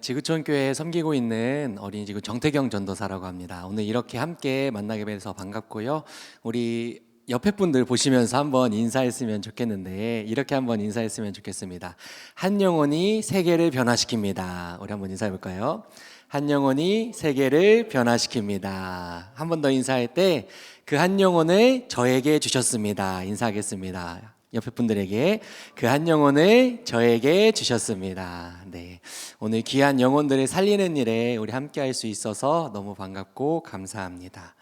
지구촌 교회에 섬기고 있는 어린이 지구 정태경 전도사라고 합니다. 오늘 이렇게 함께 만나게 돼서 반갑고요. 우리 옆에 분들 보시면서 한번 인사했으면 좋겠는데 이렇게 한번 인사했으면 좋겠습니다. 한 영혼이 세계를 변화시킵니다. 우리 한번 인사해 볼까요? 한 영혼이 세계를 변화시킵니다. 한 번 더 인사할 때 그 한 영혼을 저에게 주셨습니다. 인사하겠습니다. 옆에 분들에게 그 한 영혼을 저에게 주셨습니다. 네, 오늘 귀한 영혼들을 살리는 일에 우리 함께 할 수 있어서 너무 반갑고 감사합니다.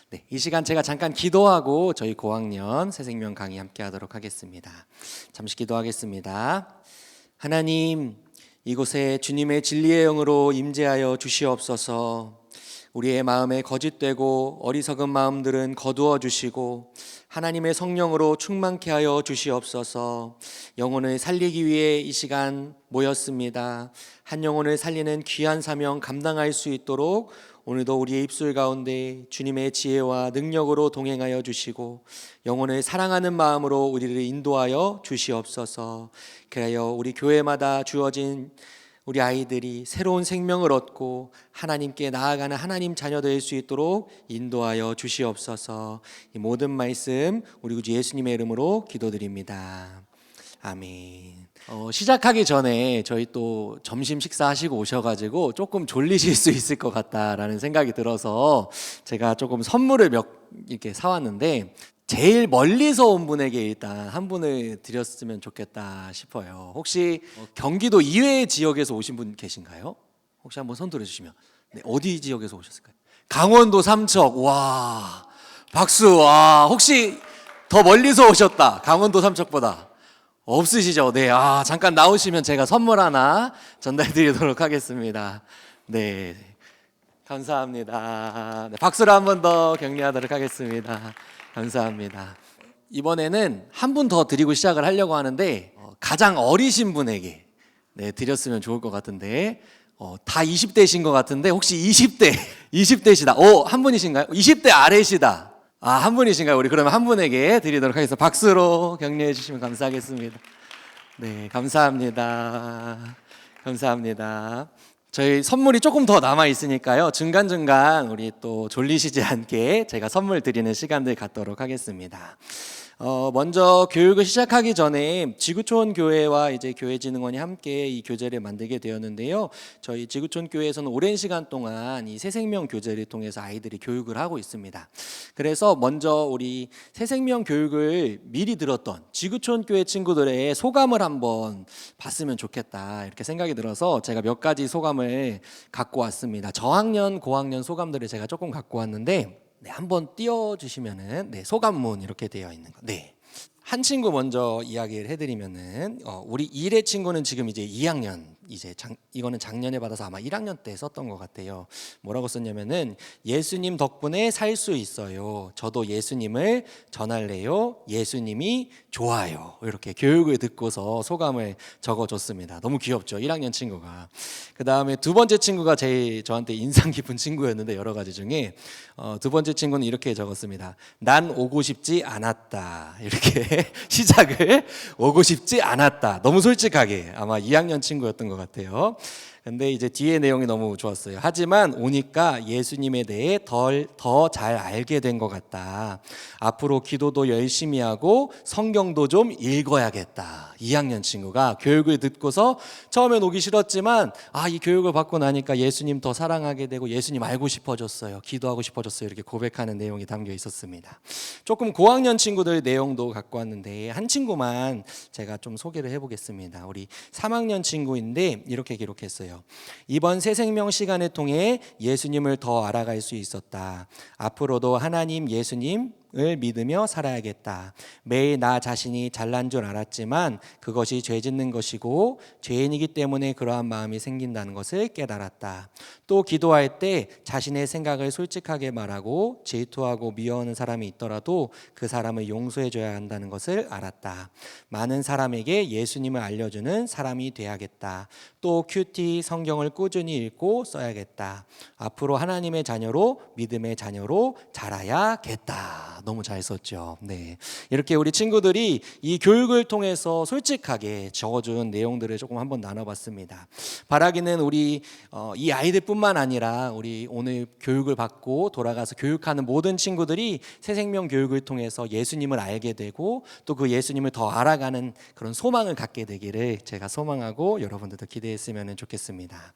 네, 이 시간 제가 잠깐 기도하고 저희 고학년 새생명 강의 함께 하도록 하겠습니다. 잠시 기도하겠습니다. 하나님, 이곳에 주님의 진리의 영으로 임재하여 주시옵소서. 우리의 마음에 거짓되고 어리석은 마음들은 거두어 주시고 하나님의 성령으로 충만케 하여 주시옵소서. 영혼을 살리기 위해 이 시간 모였습니다. 한 영혼을 살리는 귀한 사명 감당할 수 있도록 오늘도 우리의 입술 가운데 주님의 지혜와 능력으로 동행하여 주시고 영혼을 사랑하는 마음으로 우리를 인도하여 주시옵소서. 그래야 우리 교회마다 주어진 우리 아이들이 새로운 생명을 얻고 하나님께 나아가는 하나님 자녀 될 수 있도록 인도하여 주시옵소서. 이 모든 말씀 우리 구주 예수님의 이름으로 기도드립니다. 아멘. 시작하기 전에 저희 또 점심 식사하시고 오셔가지고 조금 졸리실 수 있을 것 같다라는 생각이 들어서 제가 조금 선물을 몇 이렇게 사왔는데 제일 멀리서 온 분에게 일단 한 분을 드렸으면 좋겠다 싶어요. 혹시 경기도 이외의 지역에서 오신 분 계신가요? 혹시 한번 손 들어주시면. 네, 어디 지역에서 오셨을까요? 강원도 삼척. 와, 박수. 와, 혹시 더 멀리서 오셨다. 강원도 삼척보다 없으시죠? 네, 잠깐 나오시면 제가 선물 하나 전달드리도록 하겠습니다. 네, 감사합니다. 네, 박수로 한 번 더 격려하도록 하겠습니다. 감사합니다. 이번에는 한 분 더 드리고 시작을 하려고 하는데 가장 어리신 분에게 드렸으면 좋을 것 같은데 다 20대신 것 같은데 혹시 20대시다. 한 분이신가요? 20대 아래시다. 한 분이신가요? 우리 그러면 한 분에게 드리도록 하겠습니다. 박수로 격려해 주시면 감사하겠습니다. 네, 감사합니다. 감사합니다. 저희 선물이 조금 더 남아 있으니까요. 중간중간 우리 또 졸리시지 않게 제가 선물 드리는 시간들 갖도록 하겠습니다. 먼저 교육을 시작하기 전에 지구촌 교회와 이제 교회진흥원이 함께 이 교재를 만들게 되었는데요. 저희 지구촌 교회에서는 오랜 시간 동안 이 새생명 교재를 통해서 아이들이 교육을 하고 있습니다. 그래서 먼저 우리 새생명 교육을 미리 들었던 지구촌 교회 친구들의 소감을 한번 봤으면 좋겠다 이렇게 생각이 들어서 제가 몇 가지 소감을 갖고 왔습니다. 저학년, 고학년 소감들을 제가 조금 갖고 왔는데 한번 띄워주시면은 소감문 이렇게 되어 있는 거. 한 친구 먼저 이야기를 해드리면은 우리 1회 친구는 지금 이제 2학년 이거는 작년에 받아서 아마 1학년 때 썼던 것 같아요. 뭐라고 썼냐면은 예수님 덕분에 살 수 있어요. 저도 예수님을 전할래요. 예수님이 좋아요. 이렇게 교육을 듣고서 소감을 적어줬습니다. 너무 귀엽죠? 1학년 친구가. 그 다음에 두 번째 친구가 제일 저한테 인상 깊은 친구였는데 여러 가지 중에 두 번째 친구는 이렇게 적었습니다. 난 오고 싶지 않았다. 이렇게 시작을 오고 싶지 않았다. 너무 솔직하게 아마 2학년 친구였던 것 같아요. 근데 이제 뒤에 내용이 너무 좋았어요. 하지만 오니까 예수님에 대해 더 잘 알게 된 것 같다. 앞으로 기도도 열심히 하고 성경도 좀 읽어야겠다. 2학년 친구가 교육을 듣고서 처음엔 오기 싫었지만 이 교육을 받고 나니까 예수님 더 사랑하게 되고 예수님 알고 싶어졌어요. 기도하고 싶어졌어요. 이렇게 고백하는 내용이 담겨 있었습니다. 조금 고학년 친구들 내용도 갖고 왔는데 한 친구만 제가 좀 소개를 해보겠습니다. 우리 3학년 친구인데 이렇게 기록했어요. 이번 새생명 시간을 통해 예수님을 더 알아갈 수 있었다. 앞으로도 하나님 예수님을 믿으며 살아야겠다. 매일 나 자신이 잘난 줄 알았지만 그것이 죄 짓는 것이고 죄인이기 때문에 그러한 마음이 생긴다는 것을 깨달았다. 또 기도할 때 자신의 생각을 솔직하게 말하고 질투하고 미워하는 사람이 있더라도 그 사람을 용서해 줘야 한다는 것을 알았다. 많은 사람에게 예수님을 알려주는 사람이 돼야겠다. 또 큐티 성경을 꾸준히 읽고 써야겠다. 앞으로 하나님의 자녀로 믿음의 자녀로 자라야겠다. 너무 잘 썼죠. 네. 이렇게 우리 친구들이 이 교육을 통해서 솔직하게 적어준 내용들을 조금 한번 나눠봤습니다. 바라기는 우리 이 아이들뿐만 아니라 우리 오늘 교육을 받고 돌아가서 교육하는 모든 친구들이 새생명 교육을 통해서 예수님을 알게 되고 또 그 예수님을 더 알아가는 그런 소망을 갖게 되기를 제가 소망하고 여러분들도 기대했으면 좋겠습니다.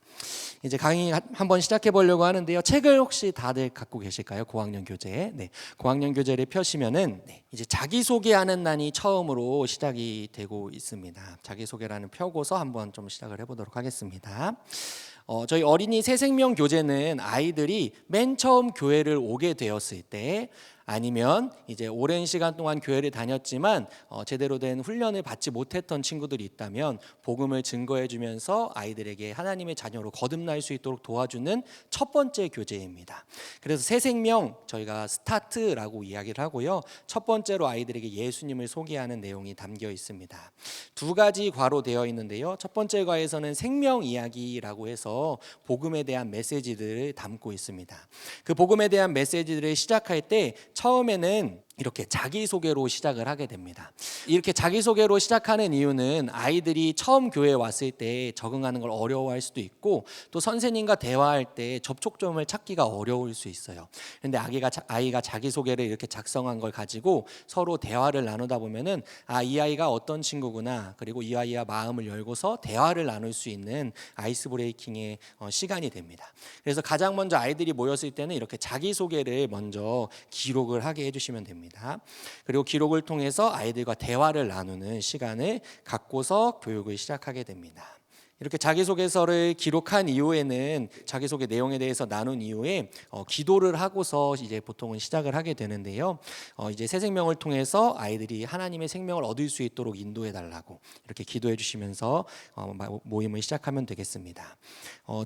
이제 강의 한번 시작해 보려고 하는데요. 책을 혹시 다들 갖고 계실까요? 고학년 교재. 네. 고학년 교재를 펴시면은 이제 자기소개하는 난이 처음으로 시작이 되고 있습니다. 자기소개라는 펴고서 한번 좀 시작을 해보도록 하겠습니다. 저희 어린이 새생명 교재는 아이들이 맨 처음 교회를 오게 되었을 때 아니면 이제 오랜 시간 동안 교회를 다녔지만 제대로 된 훈련을 받지 못했던 친구들이 있다면 복음을 증거해 주면서 아이들에게 하나님의 자녀로 거듭날 수 있도록 도와주는 첫 번째 교재입니다. 그래서 새생명 저희가 스타트라고 이야기를 하고요. 첫 번째로 아이들에게 예수님을 소개하는 내용이 담겨 있습니다. 두 가지 과로 되어 있는데요. 첫 번째 과에서는 생명 이야기라고 해서 복음에 대한 메시지들을 담고 있습니다. 그 복음에 대한 메시지들을 시작할 때 처음에는 이렇게 자기소개로 시작을 하게 됩니다. 이렇게 자기소개로 시작하는 이유는 아이들이 처음 교회에 왔을 때 적응하는 걸 어려워할 수도 있고 또 선생님과 대화할 때 접촉점을 찾기가 어려울 수 있어요. 그런데 아이가 자기소개를 이렇게 작성한 걸 가지고 서로 대화를 나누다 보면은 이 아이가 어떤 친구구나, 그리고 이 아이와 마음을 열고서 대화를 나눌 수 있는 아이스 브레이킹의 시간이 됩니다. 그래서 가장 먼저 아이들이 모였을 때는 이렇게 자기소개를 먼저 기록을 하게 해주시면 됩니다. 그리고 기록을 통해서 아이들과 대화를 나누는 시간을 갖고서 교육을 시작하게 됩니다. 이렇게 자기소개서를 기록한 이후에는 자기소개 내용에 대해서 나눈 이후에 기도를 하고서 이제 보통은 시작을 하게 되는데요. 이제 새 생명을 통해서 아이들이 하나님의 생명을 얻을 수 있도록 인도해 달라고 이렇게 기도해 주시면서 모임을 시작하면 되겠습니다.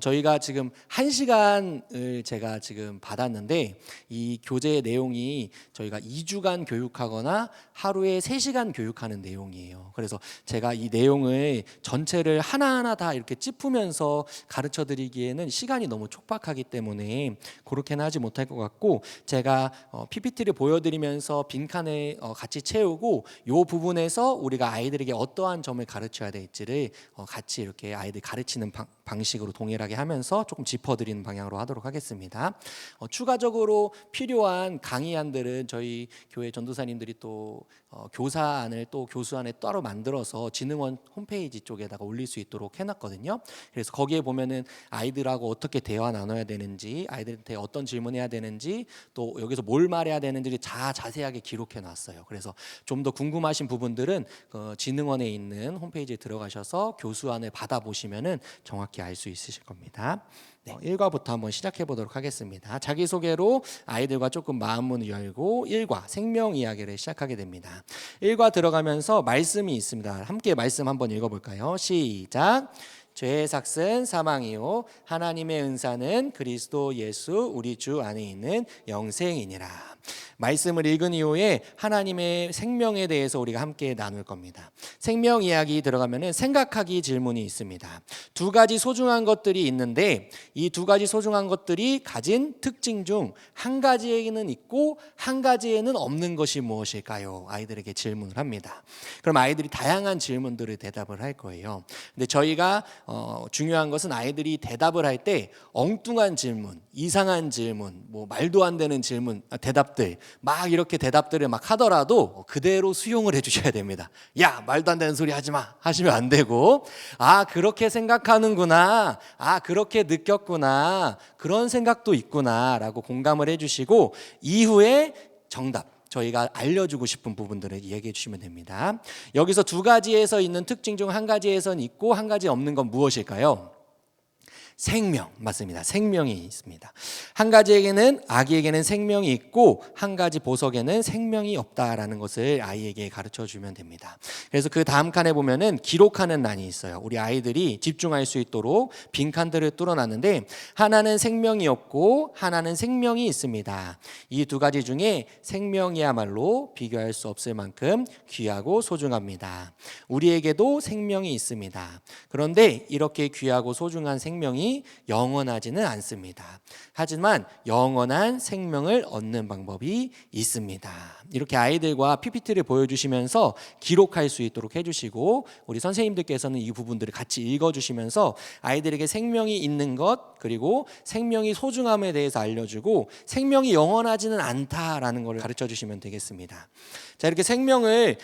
저희가 지금 1시간을 제가 지금 받았는데 이 교재의 내용이 저희가 2주간 교육하거나 하루에 3시간 교육하는 내용이에요. 그래서 제가 이 내용을 전체를 하나하나 다 이렇게 짚으면서 가르쳐 드리기에는 시간이 너무 촉박하기 때문에 그렇게는 하지 못할 것 같고, 제가 PPT를 보여드리면서 빈칸을 같이 채우고 이 부분에서 우리가 아이들에게 어떠한 점을 가르쳐야 될지를 같이 이렇게 아이들 가르치는 방식으로 동일하게 하면서 조금 짚어드리는 방향으로 하도록 하겠습니다. 추가적으로 필요한 강의안들은 저희 교회 전도사님들이 또 교사안을 또 교수안에 따로 만들어서 진흥원 홈페이지 쪽에다가 올릴 수 있도록 해놨거든요. 그래서 거기에 보면은 아이들하고 어떻게 대화 나눠야 되는지, 아이들한테 어떤 질문해야 되는지, 또 여기서 뭘 말해야 되는지를 다 자세하게 기록해놨어요. 그래서 좀 더 궁금하신 부분들은 진흥원에 있는 홈페이지에 들어가셔서 교수안을 받아보시면은 정확히 알 수 있으실 겁니다. 1과부터 한번 시작해 보도록 하겠습니다. 자기소개로 아이들과 조금 마음문을 열고 1과 생명 이야기를 시작하게 됩니다. 1과 들어가면서 말씀이 있습니다. 함께 말씀 한번 읽어볼까요? 시작. 죄의 삭은 사망이요 하나님의 은사는 그리스도 예수 우리 주 안에 있는 영생이니라. 말씀을 읽은 이후에 하나님의 생명에 대해서 우리가 함께 나눌 겁니다. 생명 이야기 들어가면은 생각하기 질문이 있습니다. 두 가지 소중한 것들이 있는데 이 두 가지 소중한 것들이 가진 특징 중 한 가지에는 있고 한 가지에는 없는 것이 무엇일까요? 아이들에게 질문을 합니다. 그럼 아이들이 다양한 질문들을 대답을 할 거예요. 근데 저희가 중요한 것은 아이들이 대답을 할 때 엉뚱한 질문, 이상한 질문, 뭐 말도 안 되는 질문, 대답들 막 이렇게 대답들을 막 하더라도 그대로 수용을 해주셔야 됩니다. 야, 말도 안 되는 소리 하지 마 하시면 안 되고, 그렇게 생각하는구나, 그렇게 느꼈구나, 그런 생각도 있구나라고 공감을 해주시고 이후에 정답, 저희가 알려주고 싶은 부분들을 얘기해 주시면 됩니다. 여기서 두 가지에서 있는 특징 중 한 가지에선 있고 한 가지 없는 건 무엇일까요? 생명, 맞습니다. 생명이 있습니다. 한 가지에게는, 아기에게는 생명이 있고 한 가지 보석에는 생명이 없다라는 것을 아이에게 가르쳐 주면 됩니다. 그래서 그 다음 칸에 보면은 기록하는 란이 있어요. 우리 아이들이 집중할 수 있도록 빈칸들을 뚫어놨는데 하나는 생명이 없고 하나는 생명이 있습니다. 이 두 가지 중에 생명이야말로 비교할 수 없을 만큼 귀하고 소중합니다. 우리에게도 생명이 있습니다. 그런데 이렇게 귀하고 소중한 생명이 생명이 영원하지는 않습니다. 하지만 영원한 생명을 얻는 방법이 있습니다. 이렇게 아이들과 PPT를 보여주시면서 기록할 수 있도록 해주시고, 우리 선생님들께서는 이 부분들을 같이 읽어주시면서 아이들에게 생명이 있는 것, 그리고 생명이 소중함에 대해서 알려주고 생명이 영원하지는 않다라는 것을 가르쳐 주시면 되겠습니다. 자, 이렇게 생명을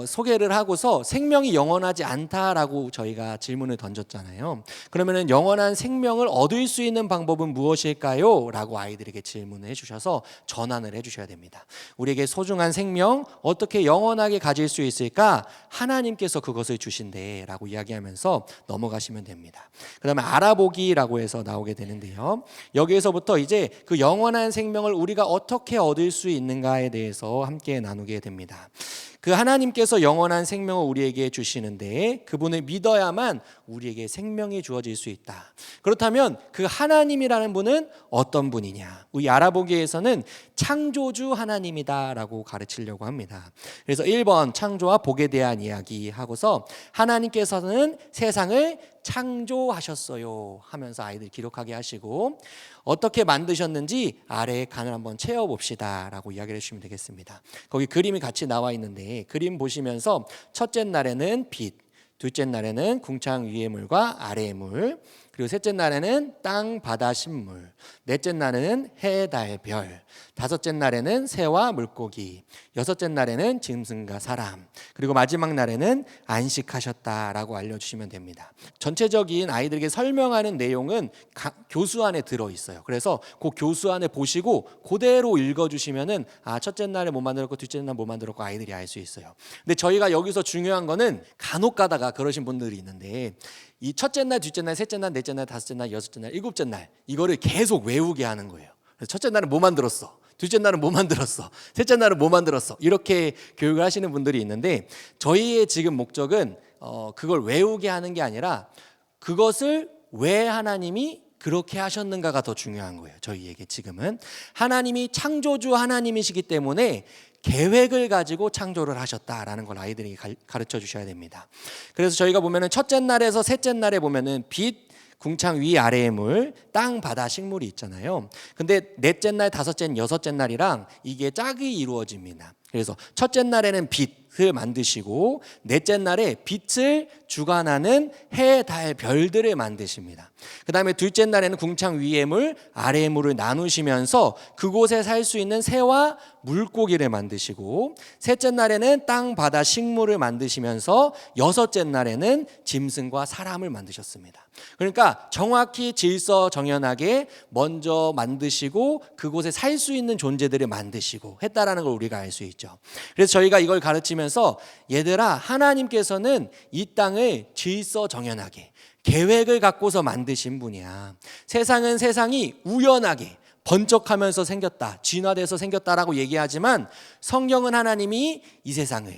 소개를 하고서 생명이 영원하지 않다라고 저희가 질문을 던졌잖아요. 그러면은 영원한 생명을 얻을 수 있는 방법은 무엇일까요? 라고 아이들에게 질문을 해주셔서 전환을 해주셔야 됩니다. 우리에게 소중한 생명 어떻게 영원하게 가질 수 있을까? 하나님께서 그것을 주신대 라고 이야기하면서 넘어가시면 됩니다. 그 다음에 알아보기라고 해서 나오게 되는데요. 여기에서부터 이제 그 영원한 생명을 우리가 어떻게 얻을 수 있는가에 대해서 함께 나누게 됩니다. 그 하나님께서 영원한 생명을 우리에게 주시는데 그분을 믿어야만 우리에게 생명이 주어질 수 있다. 그렇다면 그 하나님이라는 분은 어떤 분이냐? 우리 알아보기에서는 창조주 하나님이다라고 가르치려고 합니다. 그래서 1번 창조와 복에 대한 이야기 하고서 하나님께서는 세상을 창조하셨어요 하면서 아이들 기록하게 하시고, 어떻게 만드셨는지 아래의 칸을 한번 채워봅시다 라고 이야기를 해주시면 되겠습니다. 거기 그림이 같이 나와 있는데 그림 보시면서 첫째 날에는 빛, 둘째 날에는 궁창 위의 물과 아래의 물, 그리고 셋째 날에는 땅, 바다, 식물, 넷째 날에는 해, 달, 별, 다섯째 날에는 새와 물고기, 여섯째 날에는 짐승과 사람, 그리고 마지막 날에는 안식하셨다라고 알려주시면 됩니다. 전체적인 아이들에게 설명하는 내용은 교수 안에 들어있어요. 그래서 그 교수 안에 보시고 그대로 읽어주시면은 첫째 날에 뭐 만들었고 둘째 날 뭐 만들었고 아이들이 알 수 있어요. 근데 저희가 여기서 중요한 거는 간혹 가다가 그러신 분들이 있는데 이 첫째 날, 둘째 날, 셋째 날, 넷째 날, 다섯째 날, 여섯째 날, 일곱째 날 이거를 계속 외우게 하는 거예요. 그래서 첫째 날은 뭐 만들었어? 둘째 날은 뭐 만들었어? 셋째 날은 뭐 만들었어? 이렇게 교육을 하시는 분들이 있는데 저희의 지금 목적은 그걸 외우게 하는 게 아니라 그것을 왜 하나님이 그렇게 하셨는가가 더 중요한 거예요. 저희에게 지금은 하나님이 창조주 하나님이시기 때문에 계획을 가지고 창조를 하셨다라는 걸 아이들에게 가르쳐 주셔야 됩니다. 그래서 저희가 보면은 첫째 날에서 셋째 날에 보면은 빛, 궁창 위 아래의 물, 땅, 바다, 식물이 있잖아요. 근데 넷째 날, 다섯째, 여섯째 날이랑 이게 짝이 이루어집니다. 그래서 첫째 날에는 빛을 만드시고 넷째 날에 빛을 주관하는 해, 달, 별들을 만드십니다. 그 다음에 둘째 날에는 궁창 위의 물, 아래의 물을 나누시면서 그곳에 살 수 있는 새와 물고기를 만드시고, 셋째 날에는 땅, 바다, 식물을 만드시면서 여섯째 날에는 짐승과 사람을 만드셨습니다. 그러니까 정확히 질서정연하게 먼저 만드시고 그곳에 살 수 있는 존재들을 만드시고 했다라는 걸 우리가 알 수 있죠. 그래서 저희가 이걸 가르치면서 얘들아, 하나님께서는 이 땅을 질서정연하게 계획을 갖고서 만드신 분이야. 세상은 세상이 우연하게 번쩍하면서 생겼다, 진화돼서 생겼다라고 얘기하지만 성경은 하나님이 이 세상을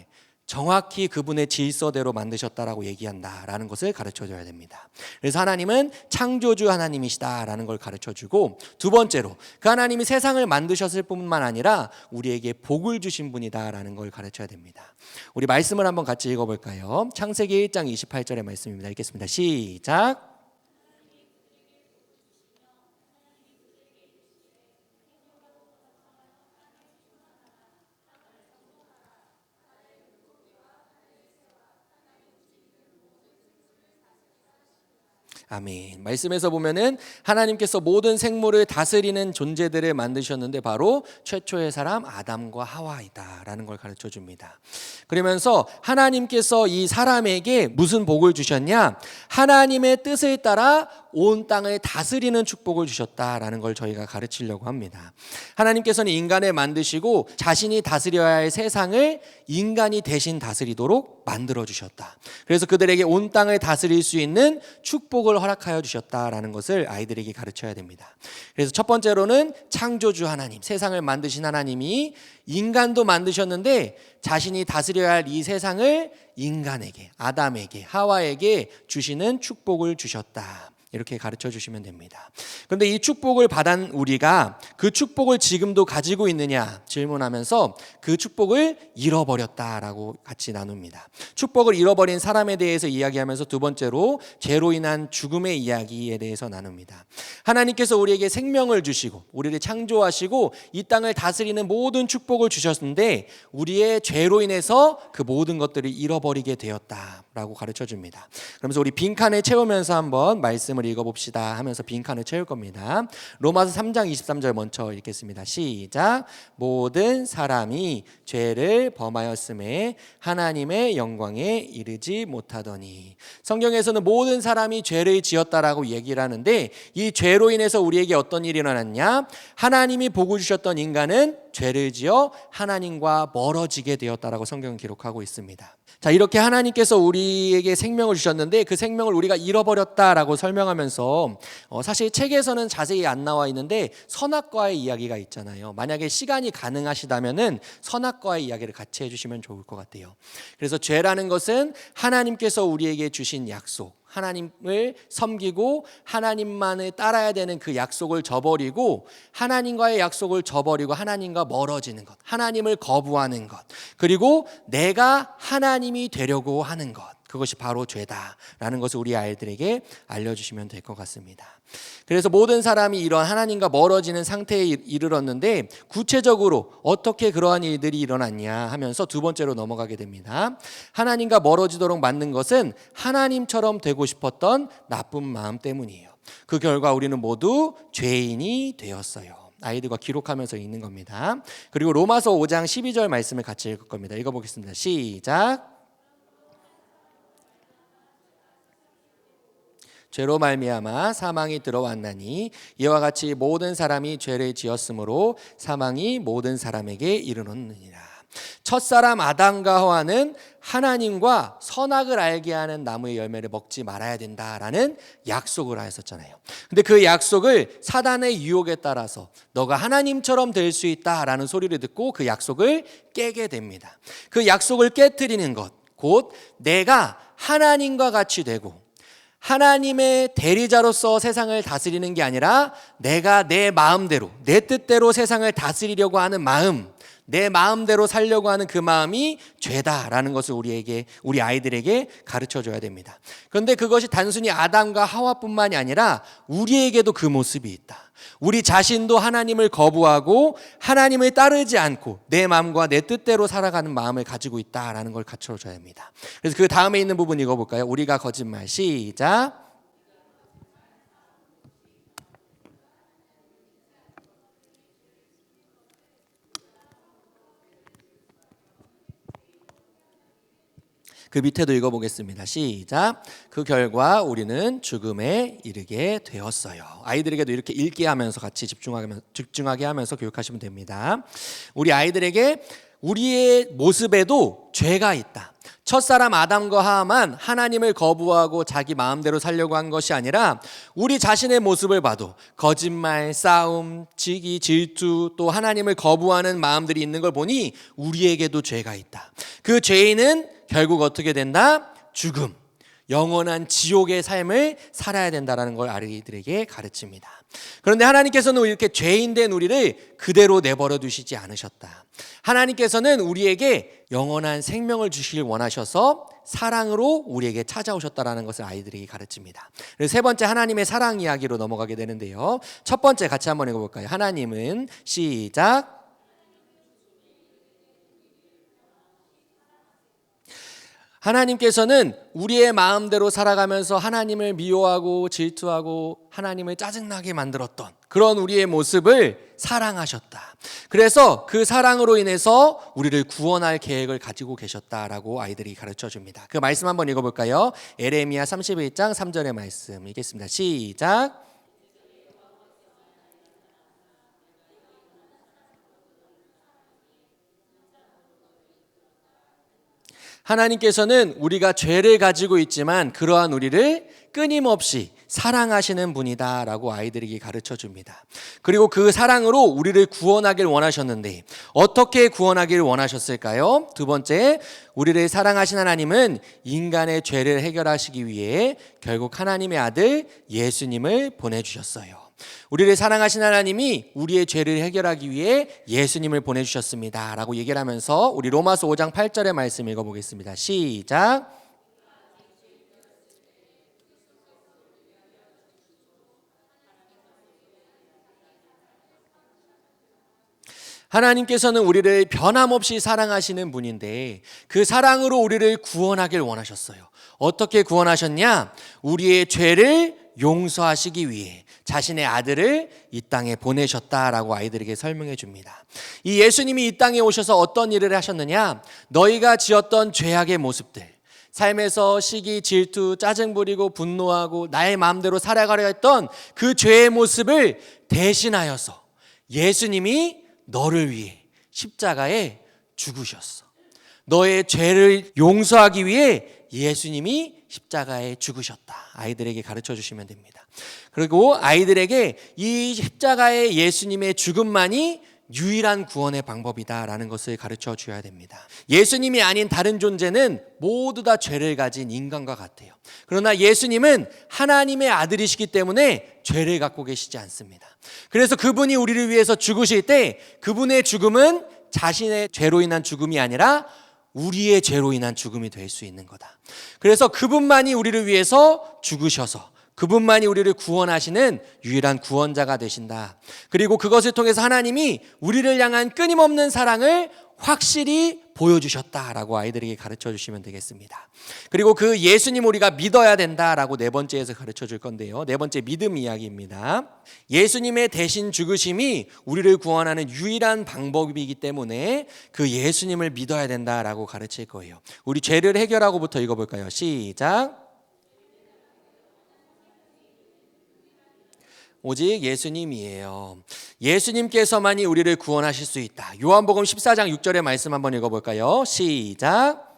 정확히 그분의 질서대로 만드셨다라고 얘기한다라는 것을 가르쳐줘야 됩니다. 그래서 하나님은 창조주 하나님이시다라는 걸 가르쳐주고, 두 번째로 그 하나님이 세상을 만드셨을 뿐만 아니라 우리에게 복을 주신 분이다라는 걸 가르쳐야 됩니다. 우리 말씀을 한번 같이 읽어볼까요? 창세기 1장 28절의 말씀입니다. 읽겠습니다. 시작. 아멘. 말씀에서 보면은 하나님께서 모든 생물을 다스리는 존재들을 만드셨는데 바로 최초의 사람 아담과 하와이다라는 걸 가르쳐 줍니다. 그러면서 하나님께서 이 사람에게 무슨 복을 주셨냐? 하나님의 뜻을 따라 온 땅을 다스리는 축복을 주셨다라는 걸 저희가 가르치려고 합니다. 하나님께서는 인간을 만드시고 자신이 다스려야 할 세상을 인간이 대신 다스리도록 만들어 주셨다. 그래서 그들에게 온 땅을 다스릴 수 있는 축복을 허락하여 주셨다라는 것을 아이들에게 가르쳐야 됩니다. 그래서 첫 번째로는 창조주 하나님, 세상을 만드신 하나님이 인간도 만드셨는데 자신이 다스려야 할 이 세상을 인간에게, 아담에게, 하와에게 주시는 축복을 주셨다. 이렇게 가르쳐 주시면 됩니다. 그런데 이 축복을 받은 우리가 그 축복을 지금도 가지고 있느냐 질문하면서 그 축복을 잃어버렸다라고 같이 나눕니다. 축복을 잃어버린 사람에 대해서 이야기하면서 두 번째로 죄로 인한 죽음의 이야기에 대해서 나눕니다. 하나님께서 우리에게 생명을 주시고 우리를 창조하시고 이 땅을 다스리는 모든 축복을 주셨는데 우리의 죄로 인해서 그 모든 것들을 잃어버리게 되었다라고 가르쳐 줍니다. 그러면서 우리 빈칸을 채우면서 한번 말씀을 읽어봅시다 하면서 빈칸을 채울 겁니다. 로마서 3장 23절 먼저 읽겠습니다. 시작. 모든 사람이 죄를 범하였음에 하나님의 영광에 이르지 못하더니. 성경에서는 모든 사람이 죄를 지었다라고 얘기를 하는데 이 죄로 인해서 우리에게 어떤 일이 일어났냐? 하나님이 복을 주셨던 인간은 죄를 지어 하나님과 멀어지게 되었다라고 성경은 기록하고 있습니다. 자, 이렇게 하나님께서 우리에게 생명을 주셨는데 그 생명을 우리가 잃어버렸다라고 설명하면서 사실 책에서는 자세히 안 나와 있는데 선악과의 이야기가 있잖아요. 만약에 시간이 가능하시다면은 선악과의 이야기를 같이 해주시면 좋을 것 같아요. 그래서 죄라는 것은 하나님께서 우리에게 주신 약속, 하나님을 섬기고 하나님만을 따라야 되는 그 약속을 저버리고 하나님과의 약속을 저버리고 하나님과 멀어지는 것, 하나님을 거부하는 것, 그리고 내가 하나님이 되려고 하는 것, 그것이 바로 죄다라는 것을 우리 아이들에게 알려주시면 될 것 같습니다. 그래서 모든 사람이 이런 하나님과 멀어지는 상태에 이르렀는데 구체적으로 어떻게 그러한 일들이 일어났냐 하면서 두 번째로 넘어가게 됩니다. 하나님과 멀어지도록 만든 것은 하나님처럼 되고 싶었던 나쁜 마음 때문이에요. 그 결과 우리는 모두 죄인이 되었어요. 아이들과 기록하면서 읽는 겁니다. 그리고 로마서 5장 12절 말씀을 같이 읽을 겁니다. 읽어보겠습니다. 시작. 죄로 말미암아 사망이 들어왔나니 이와 같이 모든 사람이 죄를 지었으므로 사망이 모든 사람에게 이르렀느니라. 첫사람 아담과 하와는 하나님과 선악을 알게 하는 나무의 열매를 먹지 말아야 된다라는 약속을 하였었잖아요. 근데 그 약속을 사단의 유혹에 따라서 너가 하나님처럼 될 수 있다라는 소리를 듣고 그 약속을 깨게 됩니다. 그 약속을 깨트리는 것, 곧 내가 하나님과 같이 되고 하나님의 대리자로서 세상을 다스리는 게 아니라 내가 내 마음대로, 내 뜻대로 세상을 다스리려고 하는 마음, 내 마음대로 살려고 하는 그 마음이 죄다라는 것을 우리 아이들에게 가르쳐 줘야 됩니다. 그런데 그것이 단순히 아담과 하와뿐만이 아니라 우리에게도 그 모습이 있다. 우리 자신도 하나님을 거부하고 하나님을 따르지 않고 내 마음과 내 뜻대로 살아가는 마음을 가지고 있다라는 걸 갖춰줘야 합니다. 그래서 그 다음에 있는 부분 읽어볼까요? 우리가 거짓말. 시작. 그 밑에도 읽어보겠습니다. 시작. 그 결과 우리는 죽음에 이르게 되었어요. 아이들에게도 이렇게 읽게 하면서 같이 집중하게 하면서 교육하시면 됩니다. 우리 아이들에게 우리의 모습에도 죄가 있다. 첫사람 아담과 하와만 하나님을 거부하고 자기 마음대로 살려고 한 것이 아니라 우리 자신의 모습을 봐도 거짓말, 싸움, 지기, 질투, 또 하나님을 거부하는 마음들이 있는 걸 보니 우리에게도 죄가 있다. 그 죄인은 결국 어떻게 된다? 죽음, 영원한 지옥의 삶을 살아야 된다는 걸 아이들에게 가르칩니다. 그런데 하나님께서는 이렇게 죄인된 우리를 그대로 내버려 두시지 않으셨다. 하나님께서는 우리에게 영원한 생명을 주시길 원하셔서 사랑으로 우리에게 찾아오셨다는 것을 아이들에게 가르칩니다. 그래서 세 번째 하나님의 사랑 이야기로 넘어가게 되는데요. 첫 번째 같이 한번 읽어볼까요? 하나님은 시작. 하나님께서는 우리의 마음대로 살아가면서 하나님을 미워하고 질투하고 하나님을 짜증나게 만들었던 그런 우리의 모습을 사랑하셨다. 그래서 그 사랑으로 인해서 우리를 구원할 계획을 가지고 계셨다라고 아이들이 가르쳐 줍니다. 그 말씀 한번 읽어볼까요? 에레미야 31장 3절의 말씀 읽겠습니다. 시작. 하나님께서는 우리가 죄를 가지고 있지만 그러한 우리를 끊임없이 사랑하시는 분이다 라고 아이들에게 가르쳐 줍니다. 그리고 그 사랑으로 우리를 구원하길 원하셨는데 어떻게 구원하길 원하셨을까요? 두 번째, 우리를 사랑하신 하나님은 인간의 죄를 해결하시기 위해 결국 하나님의 아들 예수님을 보내주셨어요. 우리를 사랑하신 하나님이 우리의 죄를 해결하기 위해 예수님을 보내주셨습니다 라고 얘기를 하면서 우리 로마서 5장 8절의 말씀 읽어보겠습니다. 시작. 하나님께서는 우리를 변함없이 사랑하시는 분인데 그 사랑으로 우리를 구원하길 원하셨어요. 어떻게 구원하셨냐? 우리의 죄를 용서하시기 위해 자신의 아들을 이 땅에 보내셨다라고 아이들에게 설명해 줍니다. 이 예수님이 이 땅에 오셔서 어떤 일을 하셨느냐? 너희가 지었던 죄악의 모습들, 삶에서 시기, 질투, 짜증 부리고 분노하고 나의 마음대로 살아가려 했던 그 죄의 모습을 대신하여서 예수님이 너를 위해 십자가에 죽으셨어. 너의 죄를 용서하기 위해 예수님이 십자가에 죽으셨다. 아이들에게 가르쳐 주시면 됩니다. 그리고 아이들에게 이 십자가의 예수님의 죽음만이 유일한 구원의 방법이다라는 것을 가르쳐 줘야 됩니다. 예수님이 아닌 다른 존재는 모두 다 죄를 가진 인간과 같아요. 그러나 예수님은 하나님의 아들이시기 때문에 죄를 갖고 계시지 않습니다. 그래서 그분이 우리를 위해서 죽으실 때 그분의 죽음은 자신의 죄로 인한 죽음이 아니라 우리의 죄로 인한 죽음이 될 수 있는 거다. 그래서 그분만이 우리를 위해서 죽으셔서 그분만이 우리를 구원하시는 유일한 구원자가 되신다. 그리고 그것을 통해서 하나님이 우리를 향한 끊임없는 사랑을 확실히 보여주셨다라고 아이들에게 가르쳐 주시면 되겠습니다. 그리고 그 예수님 우리가 믿어야 된다라고 네 번째에서 가르쳐 줄 건데요. 네 번째 믿음 이야기입니다. 예수님의 대신 죽으심이 우리를 구원하는 유일한 방법이기 때문에 그 예수님을 믿어야 된다라고 가르칠 거예요. 우리 죄를 해결하고부터 읽어볼까요? 시작. 오직 예수님이에요. 예수님께서만이 우리를 구원하실 수 있다. 요한복음 14장 6절의 말씀 한번 읽어볼까요? 시작.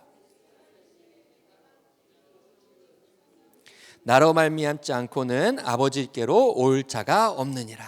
나로 말미암지 않고는 아버지께로 올 자가 없느니라.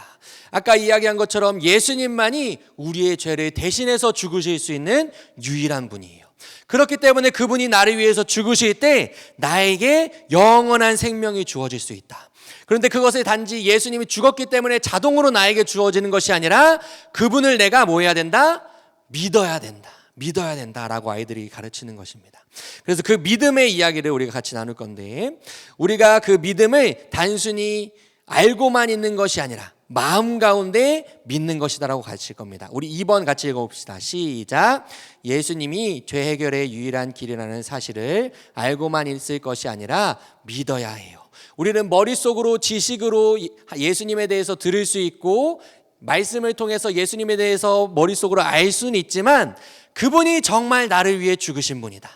아까 이야기한 것처럼 예수님만이 우리의 죄를 대신해서 죽으실 수 있는 유일한 분이에요. 그렇기 때문에 그분이 나를 위해서 죽으실 때 나에게 영원한 생명이 주어질 수 있다. 그런데 그것을 단지 예수님이 죽었기 때문에 자동으로 나에게 주어지는 것이 아니라 그분을 내가 뭐 해야 된다? 믿어야 된다. 믿어야 된다라고 아이들이 가르치는 것입니다. 그래서 그 믿음의 이야기를 우리가 같이 나눌 건데 우리가 그 믿음을 단순히 알고만 있는 것이 아니라 마음 가운데 믿는 것이다라고 가르칠 겁니다. 우리 2번 같이 읽어봅시다. 시작. 예수님이 죄 해결의 유일한 길이라는 사실을 알고만 있을 것이 아니라 믿어야 해요. 우리는 머릿속으로 지식으로 예수님에 대해서 들을 수 있고 말씀을 통해서 예수님에 대해서 머릿속으로 알 수는 있지만 그분이 정말 나를 위해 죽으신 분이다.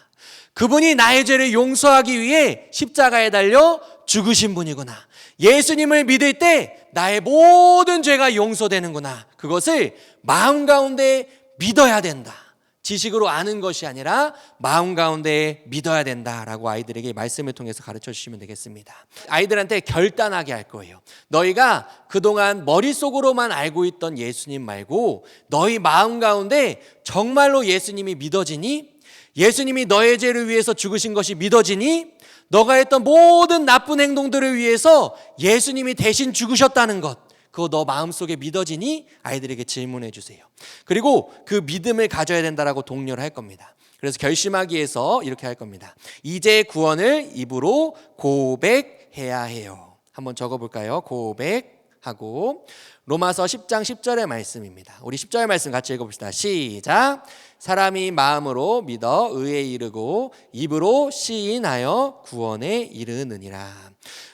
그분이 나의 죄를 용서하기 위해 십자가에 달려 죽으신 분이구나. 예수님을 믿을 때 나의 모든 죄가 용서되는구나. 그것을 마음 가운데 믿어야 된다. 지식으로 아는 것이 아니라 마음 가운데 믿어야 된다라고 아이들에게 말씀을 통해서 가르쳐 주시면 되겠습니다. 아이들한테 결단하게 할 거예요. 너희가 그동안 머릿속으로만 알고 있던 예수님 말고 너희 마음 가운데 정말로 예수님이 믿어지니? 예수님이 너의 죄를 위해서 죽으신 것이 믿어지니? 너가 했던 모든 나쁜 행동들을 위해서 예수님이 대신 죽으셨다는 것, 그거 너 마음속에 믿어지니? 아이들에게 질문해 주세요. 그리고 그 믿음을 가져야 된다라고 독려를 할 겁니다. 그래서 결심하기에서 이렇게 할 겁니다. 이제 구원을 입으로 고백해야 해요. 한번 적어볼까요? 고백하고 로마서 10장 10절의 말씀입니다. 우리 10절 말씀 같이 읽어봅시다. 시작. 사람이 마음으로 믿어 의에 이르고 입으로 시인하여 구원에 이르느니라.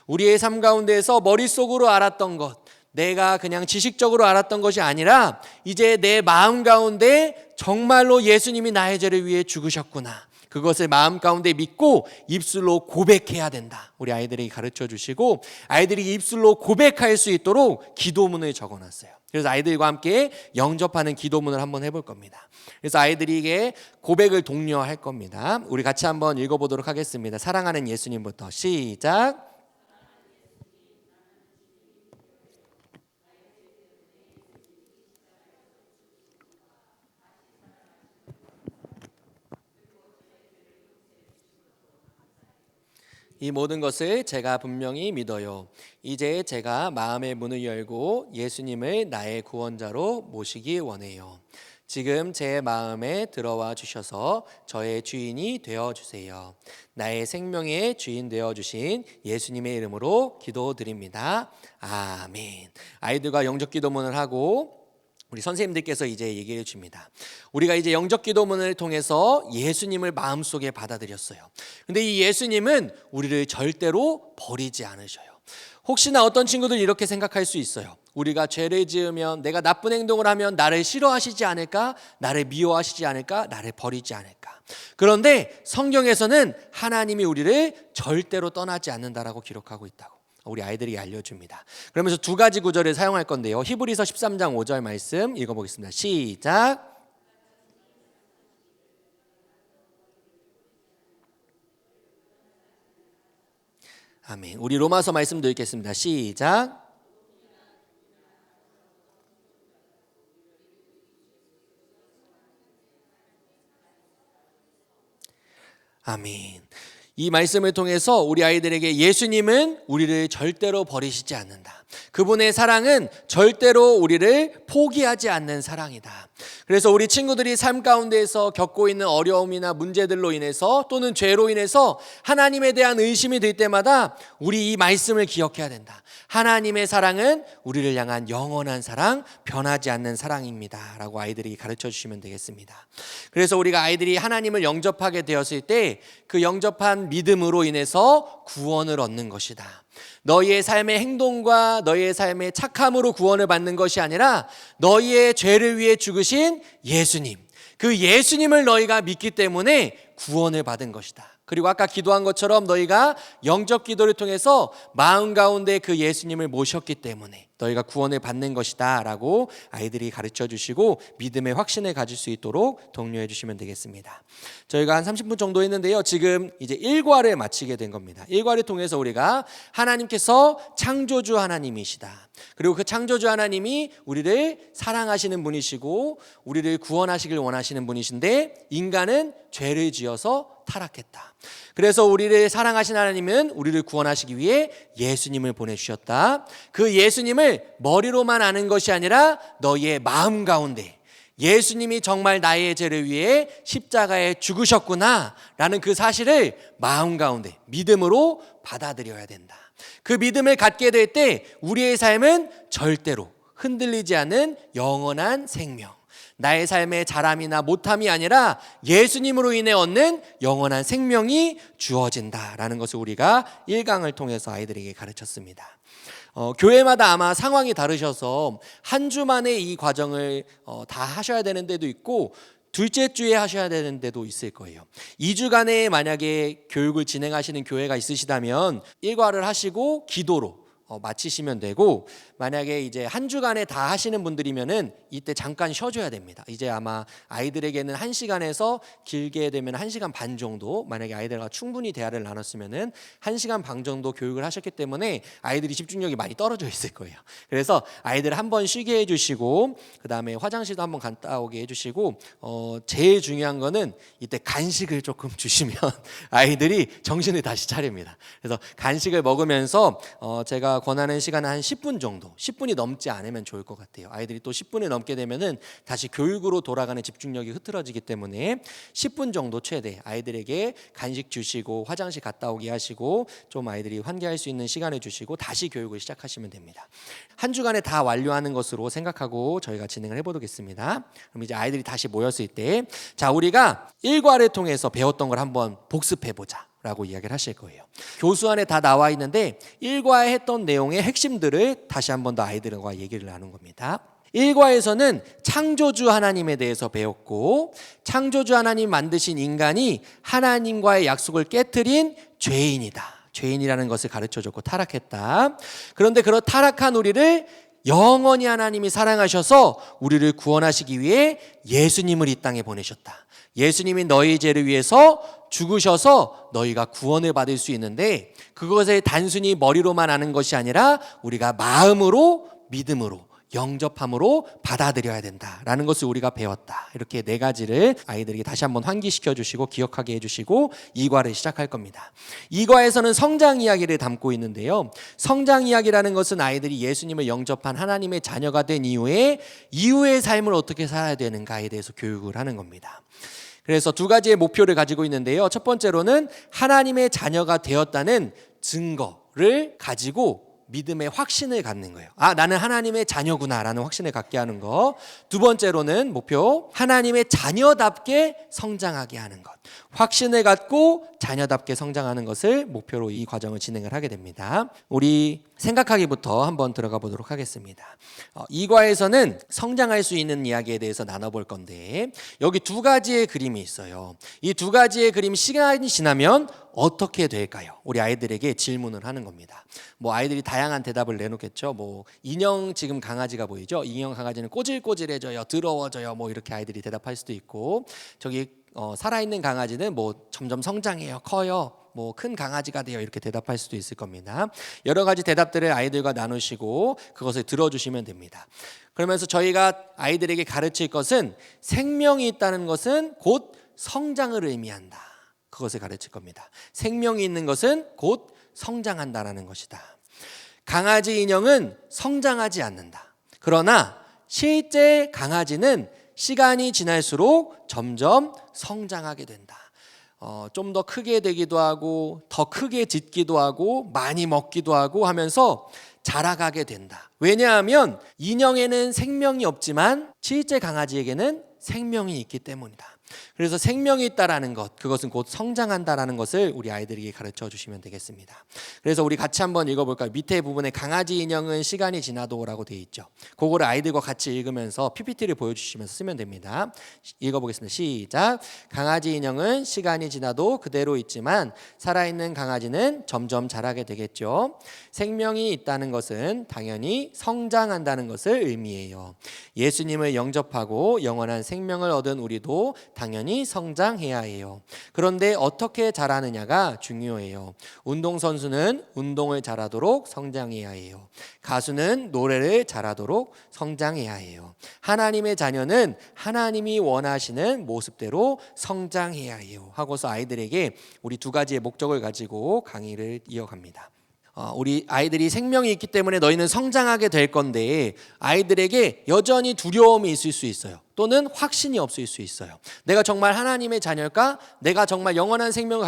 우리의 삶 가운데에서 머릿속으로 알았던 것, 내가 그냥 지식적으로 알았던 것이 아니라 이제 내 마음 가운데 정말로 예수님이 나의 죄를 위해 죽으셨구나. 그것을 마음 가운데 믿고 입술로 고백해야 된다. 우리 아이들에게 가르쳐 주시고 아이들이 입술로 고백할 수 있도록 기도문을 적어놨어요. 그래서 아이들과 함께 영접하는 기도문을 한번 해볼 겁니다. 그래서 아이들에게 고백을 독려할 겁니다. 우리 같이 한번 읽어보도록 하겠습니다. 사랑하는 예수님부터 시작. 이 모든 것을 제가 분명히 믿어요. 이제 제가 마음의 문을 열고 예수님을 나의 구원자로 모시기 원해요. 지금 제 마음에 들어와 주셔서 저의 주인이 되어 주세요. 나의 생명의 주인 되어 주신 예수님의 이름으로 기도드립니다. 아멘. 아이들과 영접 기도문을 하고 우리 선생님들께서 이제 얘기해 줍니다. 우리가 이제 영접 기도문을 통해서 예수님을 마음속에 받아들였어요. 근데 이 예수님은 우리를 절대로 버리지 않으셔요. 혹시나 어떤 친구들 이렇게 생각할 수 있어요. 우리가 죄를 지으면, 내가 나쁜 행동을 하면 나를 싫어하시지 않을까? 나를 미워하시지 않을까? 나를 버리지 않을까? 그런데 성경에서는 하나님이 우리를 절대로 떠나지 않는다라고 기록하고 있다고 우리 아이들이 알려줍니다. 그러면서 두 가지 구절을 사용할 건데요. 히브리서 13장 5절 말씀 읽어보겠습니다. 시작. 아멘. 우리 로마서 말씀도 읽겠습니다. 시작. 아멘. 이 말씀을 통해서 우리 아이들에게 예수님은 우리를 절대로 버리시지 않는다. 그분의 사랑은 절대로 우리를 포기하지 않는 사랑이다. 그래서 우리 친구들이 삶 가운데에서 겪고 있는 어려움이나 문제들로 인해서 또는 죄로 인해서 하나님에 대한 의심이 들 때마다 우리 이 말씀을 기억해야 된다. 하나님의 사랑은 우리를 향한 영원한 사랑, 변하지 않는 사랑입니다 라고 아이들이 가르쳐 주시면 되겠습니다. 그래서 우리가 아이들이 하나님을 영접하게 되었을 때 그 영접한 믿음으로 인해서 구원을 얻는 것이다. 너희의 삶의 행동과 너희의 삶의 착함으로 구원을 받는 것이 아니라 너희의 죄를 위해 죽으신 예수님, 그 예수님을 너희가 믿기 때문에 구원을 받은 것이다. 그리고 아까 기도한 것처럼 너희가 영접 기도를 통해서 마음 가운데 그 예수님을 모셨기 때문에 너희가 구원을 받는 것이다 라고 아이들이 가르쳐 주시고 믿음의 확신을 가질 수 있도록 독려해 주시면 되겠습니다. 저희가 한 30분 정도 했는데요. 지금 이제 일과를 마치게 된 겁니다. 일과를 통해서 우리가 하나님께서 창조주 하나님이시다. 그리고 그 창조주 하나님이 우리를 사랑하시는 분이시고 우리를 구원하시길 원하시는 분이신데 인간은 죄를 지어서 타락했다. 그래서 우리를 사랑하신 하나님은 우리를 구원하시기 위해 예수님을 보내주셨다. 그 예수님을 머리로만 아는 것이 아니라 너희의 마음 가운데 예수님이 정말 나의 죄를 위해 십자가에 죽으셨구나 라는 그 사실을 마음 가운데 믿음으로 받아들여야 된다. 그 믿음을 갖게 될 때 우리의 삶은 절대로 흔들리지 않는 영원한 생명, 나의 삶의 잘함이나 못함이 아니라 예수님으로 인해 얻는 영원한 생명이 주어진다라는 것을 우리가 1강을 통해서 아이들에게 가르쳤습니다. 교회마다 아마 상황이 다르셔서 한 주 만에 이 과정을 다 하셔야 되는 데도 있고 둘째 주에 하셔야 되는 데도 있을 거예요. 2주간에 만약에 교육을 진행하시는 교회가 있으시다면 일과를 하시고 기도로 마치시면 되고, 만약에 이제 한 주간에 다 하시는 분들이면은 이때 잠깐 쉬어줘야 됩니다. 이제 아마 아이들에게는 1시간에서 길게 되면 1시간 반 정도, 만약에 아이들과 충분히 대화를 나눴으면은 1시간 반 정도 교육을 하셨기 때문에 아이들이 집중력이 많이 떨어져 있을 거예요. 그래서 아이들 한번 쉬게 해주시고 그 다음에 화장실도 한번 갔다 오게 해주시고 제일 중요한 거는 이때 간식을 조금 주시면 아이들이 정신을 다시 차립니다. 그래서 간식을 먹으면서 제가 권하는 시간은 한 10분 정도, 10분이 넘지 않으면 좋을 것 같아요. 아이들이 또 10분이 넘게 되면은 다시 교육으로 돌아가는 집중력이 흐트러지기 때문에 10분 정도 최대 아이들에게 간식 주시고 화장실 갔다 오게 하시고 좀 아이들이 환기할 수 있는 시간을 주시고 다시 교육을 시작하시면 됩니다. 한 주간에 다 완료하는 것으로 생각하고 저희가 진행을 해보겠습니다. 그럼 이제 아이들이 다시 모였을 때, 자, 우리가 일과를 통해서 배웠던 걸 한번 복습해보자 라고 이야기를 하실 거예요. 교수 안에 다 나와 있는데 일과에 했던 내용의 핵심들을 다시 한 번 더 아이들과 얘기를 나눈 겁니다. 1과에서는 창조주 하나님에 대해서 배웠고, 창조주 하나님 만드신 인간이 하나님과의 약속을 깨트린 죄인이다, 죄인이라는 것을 가르쳐줬고 타락했다. 그런데 그런 타락한 우리를 영원히 하나님이 사랑하셔서 우리를 구원하시기 위해 예수님을 이 땅에 보내셨다. 예수님이 너희 죄를 위해서 죽으셔서 너희가 구원을 받을 수 있는데, 그것을 단순히 머리로만 아는 것이 아니라 우리가 마음으로, 믿음으로, 영접함으로 받아들여야 된다라는 것을 우리가 배웠다. 이렇게 네 가지를 아이들에게 다시 한번 환기시켜 주시고 기억하게 해주시고 2과를 시작할 겁니다. 2과에서는 성장 이야기를 담고 있는데요, 성장 이야기라는 것은 아이들이 예수님을 영접한 하나님의 자녀가 된 이후에 이후의 삶을 어떻게 살아야 되는가에 대해서 교육을 하는 겁니다. 그래서 두 가지의 목표를 가지고 있는데요, 첫 번째로는 하나님의 자녀가 되었다는 증거를 가지고 믿음의 확신을 갖는 거예요. 아, 나는 하나님의 자녀구나 라는 확신을 갖게 하는 것. 두 번째로는 목표, 하나님의 자녀답게 성장하게 하는 것. 확신을 갖고 자녀답게 성장하는 것을 목표로 이 과정을 진행을 하게 됩니다. 우리 생각하기부터 한번 들어가 보도록 하겠습니다. 이 과에서는 성장할 수 있는 이야기에 대해서 나눠볼 건데, 여기 두 가지의 그림이 있어요. 이 두 가지의 그림, 시간이 지나면 어떻게 될까요? 우리 아이들에게 질문을 하는 겁니다. 뭐 아이들이 다양한 대답을 내놓겠죠. 뭐 인형, 지금 강아지가 보이죠? 인형 강아지는 꼬질꼬질해져요, 더러워져요, 뭐 이렇게 아이들이 대답할 수도 있고, 저기 살아있는 강아지는 뭐 점점 성장해요, 커요, 뭐 큰 강아지가 돼요, 이렇게 대답할 수도 있을 겁니다. 여러 가지 대답들을 아이들과 나누시고 그것을 들어주시면 됩니다. 그러면서 저희가 아이들에게 가르칠 것은, 생명이 있다는 것은 곧 성장을 의미한다. 그것을 가르칠 겁니다. 생명이 있는 것은 곧 성장한다라는 것이다. 강아지, 인형은 성장하지 않는다. 그러나 실제 강아지는 시간이 지날수록 점점 성장하게 된다. 좀 더 크게 되기도 하고, 더 크게 짖기도 하고, 많이 먹기도 하고 하면서 자라가게 된다. 왜냐하면 인형에는 생명이 없지만 실제 강아지에게는 생명이 있기 때문이다. 그래서 생명이 있다라는 것, 그것은 곧 성장한다라는 것을 우리 아이들에게 가르쳐 주시면 되겠습니다. 그래서 우리 같이 한번 읽어볼까요? 밑에 부분에 강아지, 인형은 시간이 지나도 라고 되어 있죠. 그거를 아이들과 같이 읽으면서 PPT를 보여주시면서 쓰면 됩니다. 읽어보겠습니다. 시작. 강아지, 인형은 시간이 지나도 그대로 있지만 살아있는 강아지는 점점 자라게 되겠죠. 생명이 있다는 것은 당연히 성장한다는 것을 의미해요. 예수님을 영접하고 영원한 생명을 얻은 우리도 당연히 성장해야 해요. 그런데 어떻게 자라느냐가 중요해요. 운동선수는 운동을 잘하도록 성장해야 해요. 가수는 노래를 잘하도록 성장해야 해요. 하나님의 자녀는 하나님이 원하시는 모습대로 성장해야 해요. 하고서 아이들에게 우리 두 가지의 목적을 가지고 강의를 이어갑니다. 우리 아이들이 생명이 있기 때문에 너희는 성장하게 될 건데, 아이들에게 여전히 두려움이 있을 수 있어요. 또는 확신이 없을 수 있어요. 내가 정말 하나님의 자녀일까? 내가 정말 영원한 생명을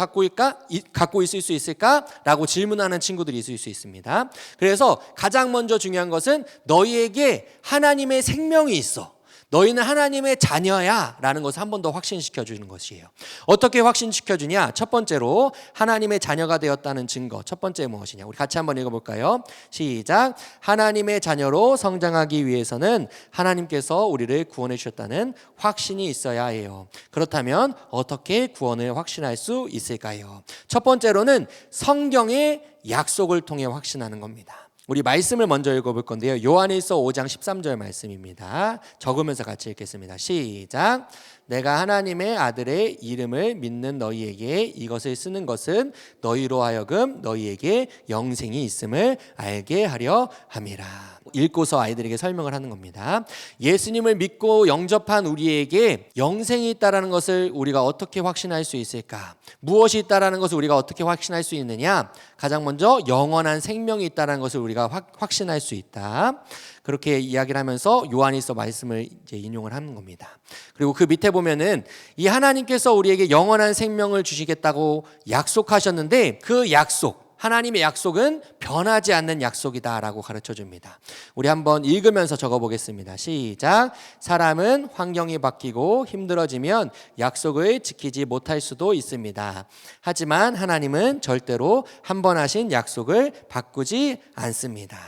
갖고 있을 수 있을까? 라고 질문하는 친구들이 있을 수 있습니다. 그래서 가장 먼저 중요한 것은 너희에게 하나님의 생명이 있어, 너희는 하나님의 자녀야 라는 것을 한 번 더 확신시켜 주는 것이에요. 어떻게 확신시켜 주냐? 첫 번째로 하나님의 자녀가 되었다는 증거. 첫 번째 무엇이냐? 우리 같이 한번 읽어볼까요? 시작. 하나님의 자녀로 성장하기 위해서는 하나님께서 우리를 구원해 주셨다는 확신이 있어야 해요. 그렇다면 어떻게 구원을 확신할 수 있을까요? 첫 번째로는 성경의 약속을 통해 확신하는 겁니다. 우리 말씀을 먼저 읽어볼 건데요, 요한일서 5장 13절 말씀입니다. 적으면서 같이 읽겠습니다. 시작. 내가 하나님의 아들의 이름을 믿는 너희에게 이것을 쓰는 것은 너희로 하여금 너희에게 영생이 있음을 알게 하려 함이라. 읽고서 아이들에게 설명을 하는 겁니다. 예수님을 믿고 영접한 우리에게 영생이 있다는 것을 우리가 어떻게 확신할 수 있을까? 무엇이 있다는 것을 우리가 어떻게 확신할 수 있느냐? 가장 먼저 영원한 생명이 있다는 것을 우리가 확신할 수 있다. 그렇게 이야기를 하면서 요한일서 말씀을 이제 인용을 하는 겁니다. 그리고 그 밑에 보면은 이 하나님께서 우리에게 영원한 생명을 주시겠다고 약속하셨는데, 그 약속, 하나님의 약속은 변하지 않는 약속이다라고 가르쳐 줍니다. 우리 한번 읽으면서 적어보겠습니다. 시작. 사람은 환경이 바뀌고 힘들어지면 약속을 지키지 못할 수도 있습니다. 하지만 하나님은 절대로 한 번 하신 약속을 바꾸지 않습니다.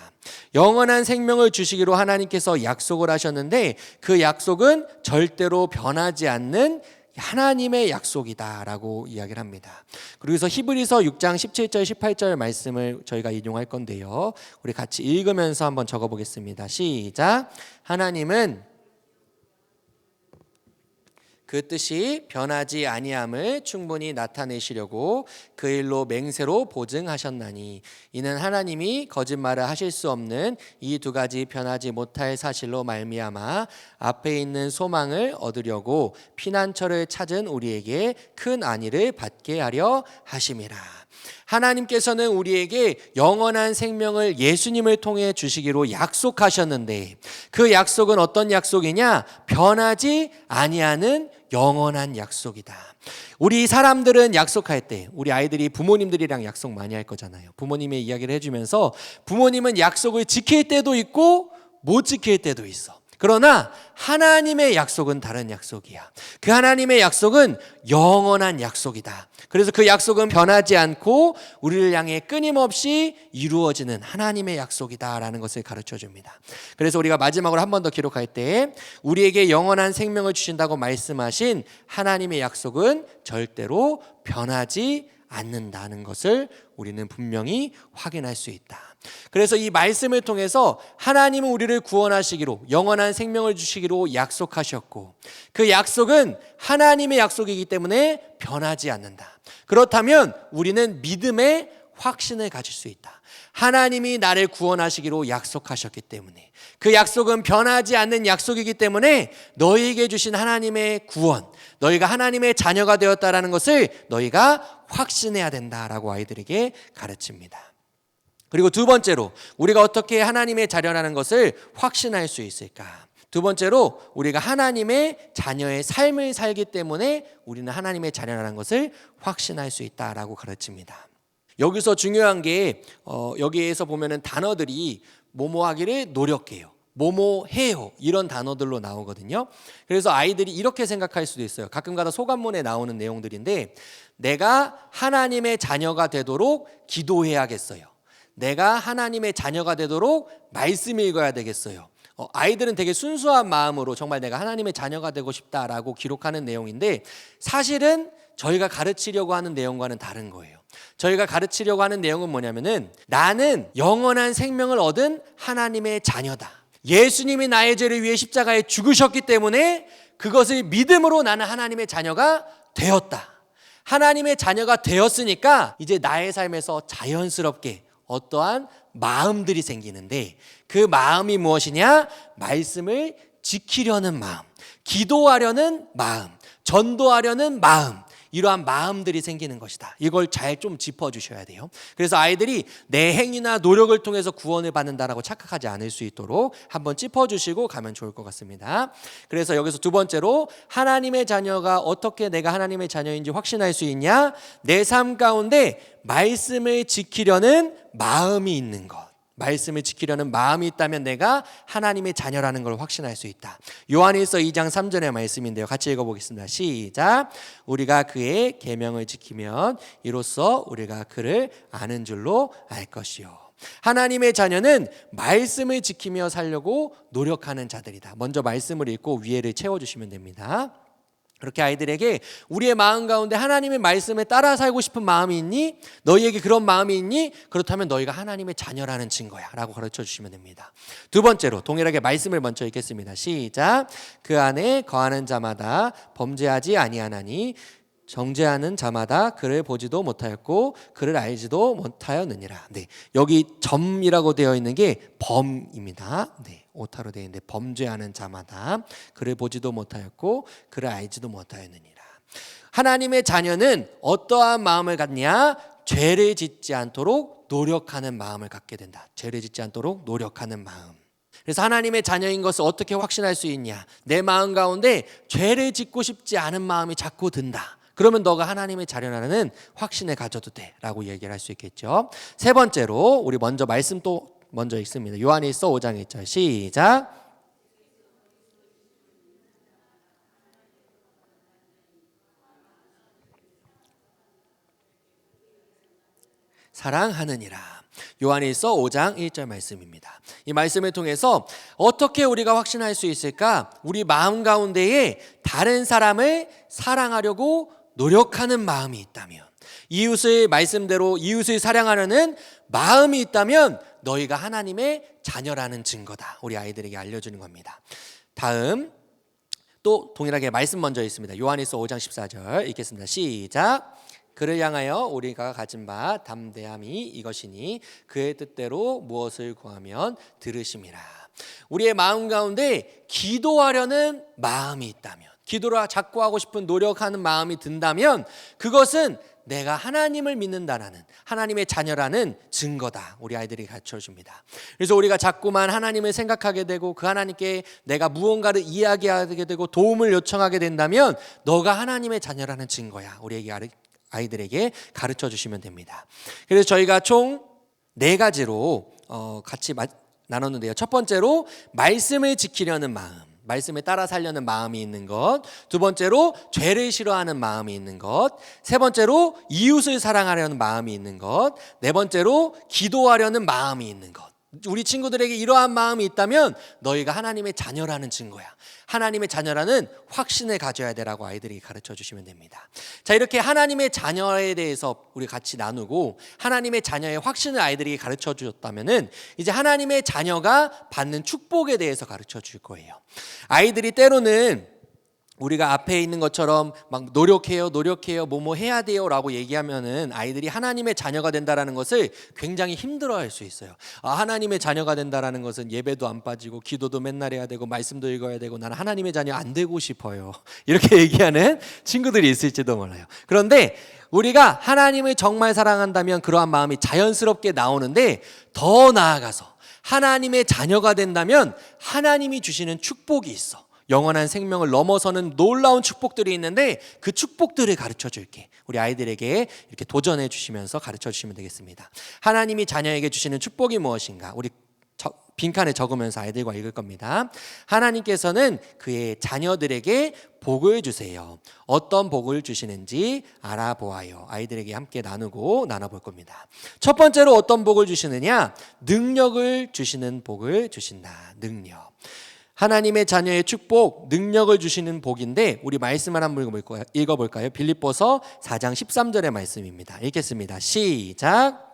영원한 생명을 주시기로 하나님께서 약속을 하셨는데, 그 약속은 절대로 변하지 않는 하나님의 약속이다라고 이야기를 합니다. 그래서 히브리서 6장 17절 18절 말씀을 저희가 인용할 건데요. 우리 같이 읽으면서 한번 적어보겠습니다. 시작. 하나님은 그 뜻이 변하지 아니함을 충분히 나타내시려고 그 일로 맹세로 보증하셨나니 이는 하나님이 거짓말을 하실 수 없는 이 두 가지 변하지 못할 사실로 말미암아 앞에 있는 소망을 얻으려고 피난처를 찾은 우리에게 큰 안위를 받게 하려 하심이라. 하나님께서는 우리에게 영원한 생명을 예수님을 통해 주시기로 약속하셨는데 그 약속은 어떤 약속이냐? 변하지 아니하는 영원한 약속이다. 우리 사람들은 약속할 때 우리 아이들이 부모님들이랑 약속 많이 할 거잖아요. 부모님의 이야기를 해주면서 부모님은 약속을 지킬 때도 있고 못 지킬 때도 있어. 그러나 하나님의 약속은 다른 약속이야. 그 하나님의 약속은 영원한 약속이다. 그래서 그 약속은 변하지 않고 우리를 향해 끊임없이 이루어지는 하나님의 약속이다라는 것을 가르쳐 줍니다. 그래서 우리가 마지막으로 한 번 더 기록할 때 우리에게 영원한 생명을 주신다고 말씀하신 하나님의 약속은 절대로 변하지 않는다는 것을 우리는 분명히 확인할 수 있다. 그래서 이 말씀을 통해서 하나님은 우리를 구원하시기로 영원한 생명을 주시기로 약속하셨고 그 약속은 하나님의 약속이기 때문에 변하지 않는다. 그렇다면 우리는 믿음의 확신을 가질 수 있다. 하나님이 나를 구원하시기로 약속하셨기 때문에 그 약속은 변하지 않는 약속이기 때문에 너희에게 주신 하나님의 구원, 너희가 하나님의 자녀가 되었다라는 것을 너희가 확신해야 된다라고 아이들에게 가르칩니다. 그리고 두 번째로 우리가 어떻게 하나님의 자녀라는 것을 확신할 수 있을까? 두 번째로 우리가 하나님의 자녀의 삶을 살기 때문에 우리는 하나님의 자녀라는 것을 확신할 수 있다라고 가르칩니다. 여기서 중요한 게 여기에서 보면은 단어들이 뭐뭐하기를 노력해요. 뭐뭐해요. 이런 단어들로 나오거든요. 그래서 아이들이 이렇게 생각할 수도 있어요. 가끔가다 소감문에 나오는 내용들인데 내가 하나님의 자녀가 되도록 기도해야겠어요. 내가 하나님의 자녀가 되도록 말씀 읽어야 되겠어요. 아이들은 되게 순수한 마음으로 정말 내가 하나님의 자녀가 되고 싶다라고 기록하는 내용인데 사실은 저희가 가르치려고 하는 내용과는 다른 거예요. 저희가 가르치려고 하는 내용은 뭐냐면은 나는 영원한 생명을 얻은 하나님의 자녀다. 예수님이 나의 죄를 위해 십자가에 죽으셨기 때문에 그것을 믿음으로 나는 하나님의 자녀가 되었다. 하나님의 자녀가 되었으니까 이제 나의 삶에서 자연스럽게 어떠한 마음들이 생기는데 그 마음이 무엇이냐? 말씀을 지키려는 마음, 기도하려는 마음, 전도하려는 마음, 이러한 마음들이 생기는 것이다. 이걸 잘 좀 짚어주셔야 돼요. 그래서 아이들이 내 행위나 노력을 통해서 구원을 받는다라고 착각하지 않을 수 있도록 한번 짚어주시고 가면 좋을 것 같습니다. 그래서 여기서 두 번째로 하나님의 자녀가 어떻게 내가 하나님의 자녀인지 확신할 수 있냐? 내 삶 가운데 말씀을 지키려는 마음이 있는 것. 말씀을 지키려는 마음이 있다면 내가 하나님의 자녀라는 걸 확신할 수 있다. 요한일서 2장 3절의 말씀인데요. 같이 읽어보겠습니다. 시작. 우리가 그의 계명을 지키면 이로써 우리가 그를 아는 줄로 알 것이요. 하나님의 자녀는 말씀을 지키며 살려고 노력하는 자들이다. 먼저 말씀을 읽고 위에를 채워주시면 됩니다. 그렇게 아이들에게 우리의 마음 가운데 하나님의 말씀에 따라 살고 싶은 마음이 있니? 너희에게 그런 마음이 있니? 그렇다면 너희가 하나님의 자녀라는 증거야 라고 가르쳐 주시면 됩니다. 두 번째로 동일하게 말씀을 먼저 읽겠습니다. 시작. 그 안에 거하는 자마다 범죄하지 아니하나니 정죄하는 자마다 그를 보지도 못하였고 그를 알지도 못하였느니라. 네, 여기 점이라고 되어 있는 게 범입니다. 네. 오타로 되어 있는데 범죄하는 자마다 그를 보지도 못하였고 그를 알지도 못하였느니라. 하나님의 자녀는 어떠한 마음을 갖냐? 죄를 짓지 않도록 노력하는 마음을 갖게 된다. 죄를 짓지 않도록 노력하는 마음. 그래서 하나님의 자녀인 것을 어떻게 확신할 수 있냐? 내 마음 가운데 죄를 짓고 싶지 않은 마음이 자꾸 든다. 그러면 너가 하나님의 자녀라는 확신을 가져도 돼 라고 얘기를 할 수 있겠죠. 세 번째로 우리 먼저 말씀 또 먼저 읽습니다. 요한일서 5장 1절 시작. 사랑하느니라. 요한일서 5장 1절 말씀입니다. 이 말씀을 통해서 어떻게 우리가 확신할 수 있을까? 우리 마음 가운데에 다른 사람을 사랑하려고 노력하는 마음이 있다면, 이웃을 말씀대로 이웃을 사랑하려는 마음이 있다면 너희가 하나님의 자녀라는 증거다. 우리 아이들에게 알려주는 겁니다. 다음 또 동일하게 말씀 먼저 있습니다. 요한일서 5장 14절 읽겠습니다. 시작. 그를 향하여 우리가 가진 바 담대함이 이것이니 그의 뜻대로 무엇을 구하면 들으심이라. 우리의 마음 가운데 기도하려는 마음이 있다면, 기도를 자꾸 하고 싶은 노력하는 마음이 든다면 그것은 내가 하나님을 믿는다라는, 하나님의 자녀라는 증거다. 우리 아이들이 가르쳐줍니다. 그래서 우리가 자꾸만 하나님을 생각하게 되고 그 하나님께 내가 무언가를 이야기하게 되고 도움을 요청하게 된다면 너가 하나님의 자녀라는 증거야. 우리 아이들에게 가르쳐 주시면 됩니다. 그래서 저희가 총 4가지로 같이 나눴는데요. 첫 번째로 말씀을 지키려는 마음, 말씀에 따라 살려는 마음이 있는 것. 두 번째로 죄를 싫어하는 마음이 있는 것. 세 번째로 이웃을 사랑하려는 마음이 있는 것. 네 번째로 기도하려는 마음이 있는 것. 우리 친구들에게 이러한 마음이 있다면 너희가 하나님의 자녀라는 증거야. 하나님의 자녀라는 확신을 가져야 되라고 아이들이 가르쳐 주시면 됩니다. 자, 이렇게 하나님의 자녀에 대해서 우리 같이 나누고 하나님의 자녀의 확신을 아이들이 가르쳐 주셨다면은 이제 하나님의 자녀가 받는 축복에 대해서 가르쳐 줄 거예요. 아이들이 때로는 우리가 앞에 있는 것처럼 막 노력해요, 뭐뭐 해야 돼요 라고 얘기하면은 아이들이 하나님의 자녀가 된다라는 것을 굉장히 힘들어할 수 있어요. 하나님의 자녀가 된다라는 것은 예배도 안 빠지고 기도도 맨날 해야 되고 말씀도 읽어야 되고 나는 하나님의 자녀 안 되고 싶어요. 이렇게 얘기하는 친구들이 있을지도 몰라요. 그런데 우리가 하나님을 정말 사랑한다면 그러한 마음이 자연스럽게 나오는데, 더 나아가서 하나님의 자녀가 된다면 하나님이 주시는 축복이 있어. 영원한 생명을 넘어서는 놀라운 축복들이 있는데 그 축복들을 가르쳐 줄게. 우리 아이들에게 이렇게 도전해 주시면서 가르쳐 주시면 되겠습니다. 하나님이 자녀에게 주시는 축복이 무엇인가? 우리 빈칸에 적으면서 아이들과 읽을 겁니다. 하나님께서는 그의 자녀들에게 복을 주세요. 어떤 복을 주시는지 알아보아요. 아이들에게 함께 나눠볼 겁니다. 첫 번째로 어떤 복을 주시느냐? 능력을 주시는 복을 주신다. 능력. 하나님의 자녀의 축복, 능력을 주시는 복인데 우리 말씀을 한번 읽어볼까요? 빌립보서 4장 13절의 말씀입니다. 읽겠습니다. 시작.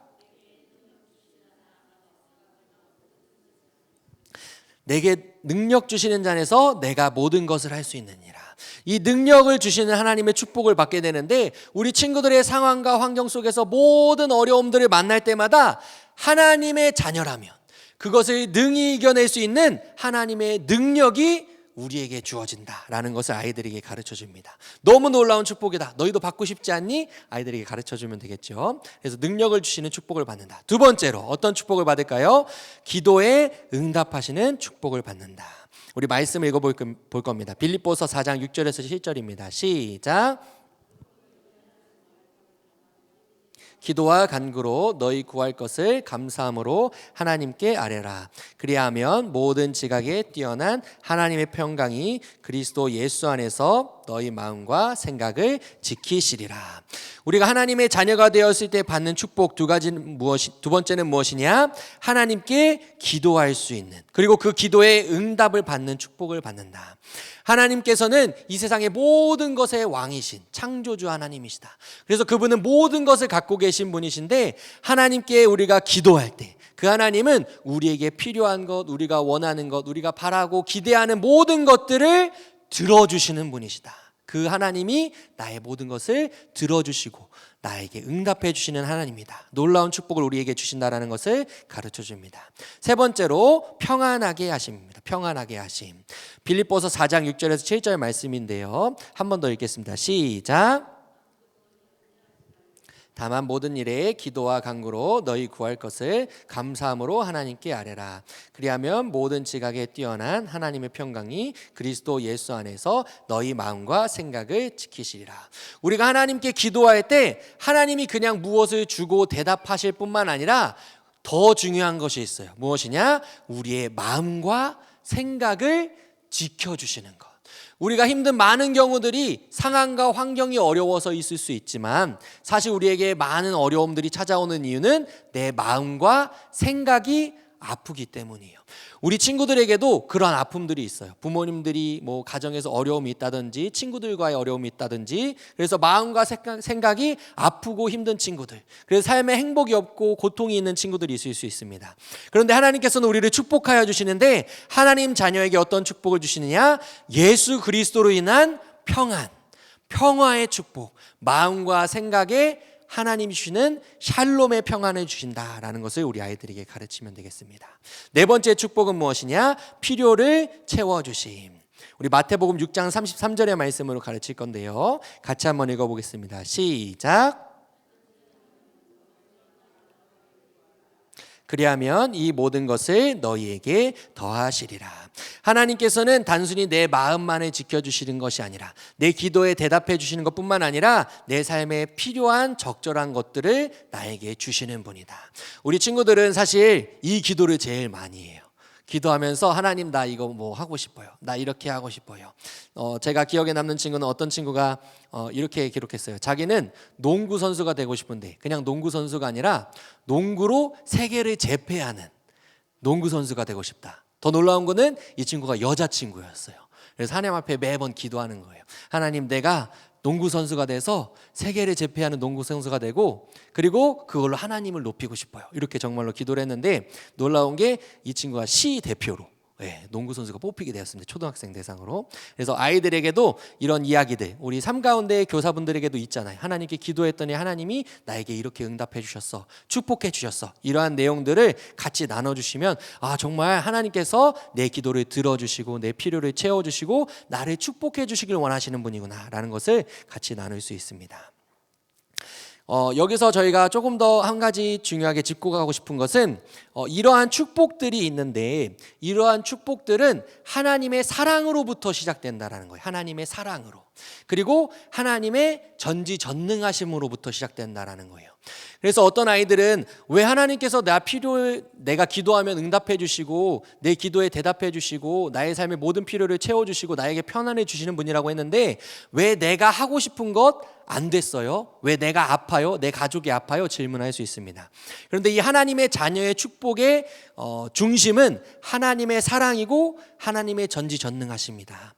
내게 능력 주시는 자 안에서 내가 모든 것을 할 수 있느니라. 이 능력을 주시는 하나님의 축복을 받게 되는데, 우리 친구들의 상황과 환경 속에서 모든 어려움들을 만날 때마다 하나님의 자녀라면 그것을 능히 이겨낼 수 있는 하나님의 능력이 우리에게 주어진다라는 것을 아이들에게 가르쳐줍니다. 너무 놀라운 축복이다. 너희도 받고 싶지 않니? 아이들에게 가르쳐주면 되겠죠. 그래서 능력을 주시는 축복을 받는다. 두 번째로 어떤 축복을 받을까요? 기도에 응답하시는 축복을 받는다. 우리 말씀 읽어볼 겁니다. 빌립보서 4장 6절에서 7절입니다. 시작. 기도와 간구로 너희 구할 것을 감사함으로 하나님께 아뢰라. 그리하면 모든 지각에 뛰어난 하나님의 평강이 그리스도 예수 안에서 너희 마음과 생각을 지키시리라. 우리가 하나님의 자녀가 되었을 때 받는 축복 두 번째는 무엇이냐? 하나님께 기도할 수 있는, 그리고 그 기도에 응답을 받는 축복을 받는다. 하나님께서는 이 세상의 모든 것의 왕이신 창조주 하나님이시다. 그래서 그분은 모든 것을 갖고 계신 분이신데, 하나님께 우리가 기도할 때 그 하나님은 우리에게 필요한 것, 우리가 원하는 것, 우리가 바라고 기대하는 모든 것들을 들어주시는 분이시다. 그 하나님이 나의 모든 것을 들어주시고 나에게 응답해 주시는 하나님이다. 놀라운 축복을 우리에게 주신다라는 것을 가르쳐 줍니다. 세 번째로 평안하게 하심입니다. 평안하게 하심. 빌립보서 4장 6절에서 7절 말씀인데요. 한 번 더 읽겠습니다. 시작. 다만 모든 일에 기도와 간구로 너희 구할 것을 감사함으로 하나님께 아뢰라. 그리하면 모든 지각에 뛰어난 하나님의 평강이 그리스도 예수 안에서 너희 마음과 생각을 지키시리라. 우리가 하나님께 기도할 때 하나님이 그냥 무엇을 주고 대답하실 뿐만 아니라 더 중요한 것이 있어요. 무엇이냐? 우리의 마음과 생각을 지켜주시는 것. 우리가 힘든 많은 경우들이 상황과 환경이 어려워서 있을 수 있지만, 사실 우리에게 많은 어려움들이 찾아오는 이유는 내 마음과 생각이 아프기 때문이에요. 우리 친구들에게도 그러한 아픔들이 있어요. 부모님들이 뭐 가정에서 어려움이 있다든지 친구들과의 어려움이 있다든지, 그래서 마음과 생각이 아프고 힘든 친구들, 그래서 삶에 행복이 없고 고통이 있는 친구들이 있을 수 있습니다. 그런데 하나님께서는 우리를 축복하여 주시는데, 하나님 자녀에게 어떤 축복을 주시느냐? 예수 그리스도로 인한 평화의 축복, 마음과 생각에 하나님이 주시는 샬롬의 평안을 주신다라는 것을 우리 아이들에게 가르치면 되겠습니다. 네 번째 축복은 무엇이냐? 필요를 채워주심. 우리 마태복음 6장 33절의 말씀으로 가르칠 건데요, 같이 한번 읽어보겠습니다. 시작. 그리하면 이 모든 것을 너희에게 더하시리라. 하나님께서는 단순히 내 마음만을 지켜주시는 것이 아니라, 내 기도에 대답해 주시는 것뿐만 아니라 내 삶에 필요한 적절한 것들을 나에게 주시는 분이다. 우리 친구들은 사실 이 기도를 제일 많이 해요. 기도하면서 하나님, 나 이거 뭐 하고 싶어요. 나 이렇게 하고 싶어요. 제가 기억에 남는 친구는 어떤 친구가 이렇게 기록했어요. 자기는 농구 선수가 되고 싶은데, 그냥 농구 선수가 아니라 농구로 세계를 제패하는 농구 선수가 되고 싶다. 더 놀라운 거는 이 친구가 여자친구였어요. 그래서 하나님 앞에 매번 기도하는 거예요. 하나님, 내가 농구 선수가 돼서 세계를 제패하는 농구 선수가 되고, 그리고 그걸로 하나님을 높이고 싶어요. 이렇게 정말로 기도를 했는데, 놀라운 게 이 친구가 시 대표로 농구 선수가 뽑히게 되었습니다. 초등학생 대상으로. 그래서 아이들에게도 이런 이야기들, 우리 삶 가운데 교사분들에게도 있잖아요. 하나님께 기도했더니 하나님이 나에게 이렇게 응답해 주셨어, 축복해 주셨어, 이러한 내용들을 같이 나눠주시면, 아, 정말 하나님께서 내 기도를 들어주시고 내 필요를 채워주시고 나를 축복해 주시길 원하시는 분이구나 라는 것을 같이 나눌 수 있습니다. 여기서 저희가 조금 더 한 가지 중요하게 짚고 가고 싶은 것은, 이러한 축복들이 있는데, 이러한 축복들은 하나님의 사랑으로부터 시작된다라는 거예요. 하나님의 사랑으로. 그리고 하나님의 전지전능하심으로부터 시작된다라는 거예요. 그래서 어떤 아이들은 왜 하나님께서 내가 기도하면 응답해 주시고 내 기도에 대답해 주시고 나의 삶의 모든 필요를 채워 주시고 나에게 편안해 주시는 분이라고 했는데, 왜 내가 하고 싶은 것 안 됐어요? 왜 내가 아파요? 내 가족이 아파요? 질문할 수 있습니다. 그런데 이 하나님의 자녀의 축복의 중심은 하나님의 사랑이고 하나님의 전지전능하십니다.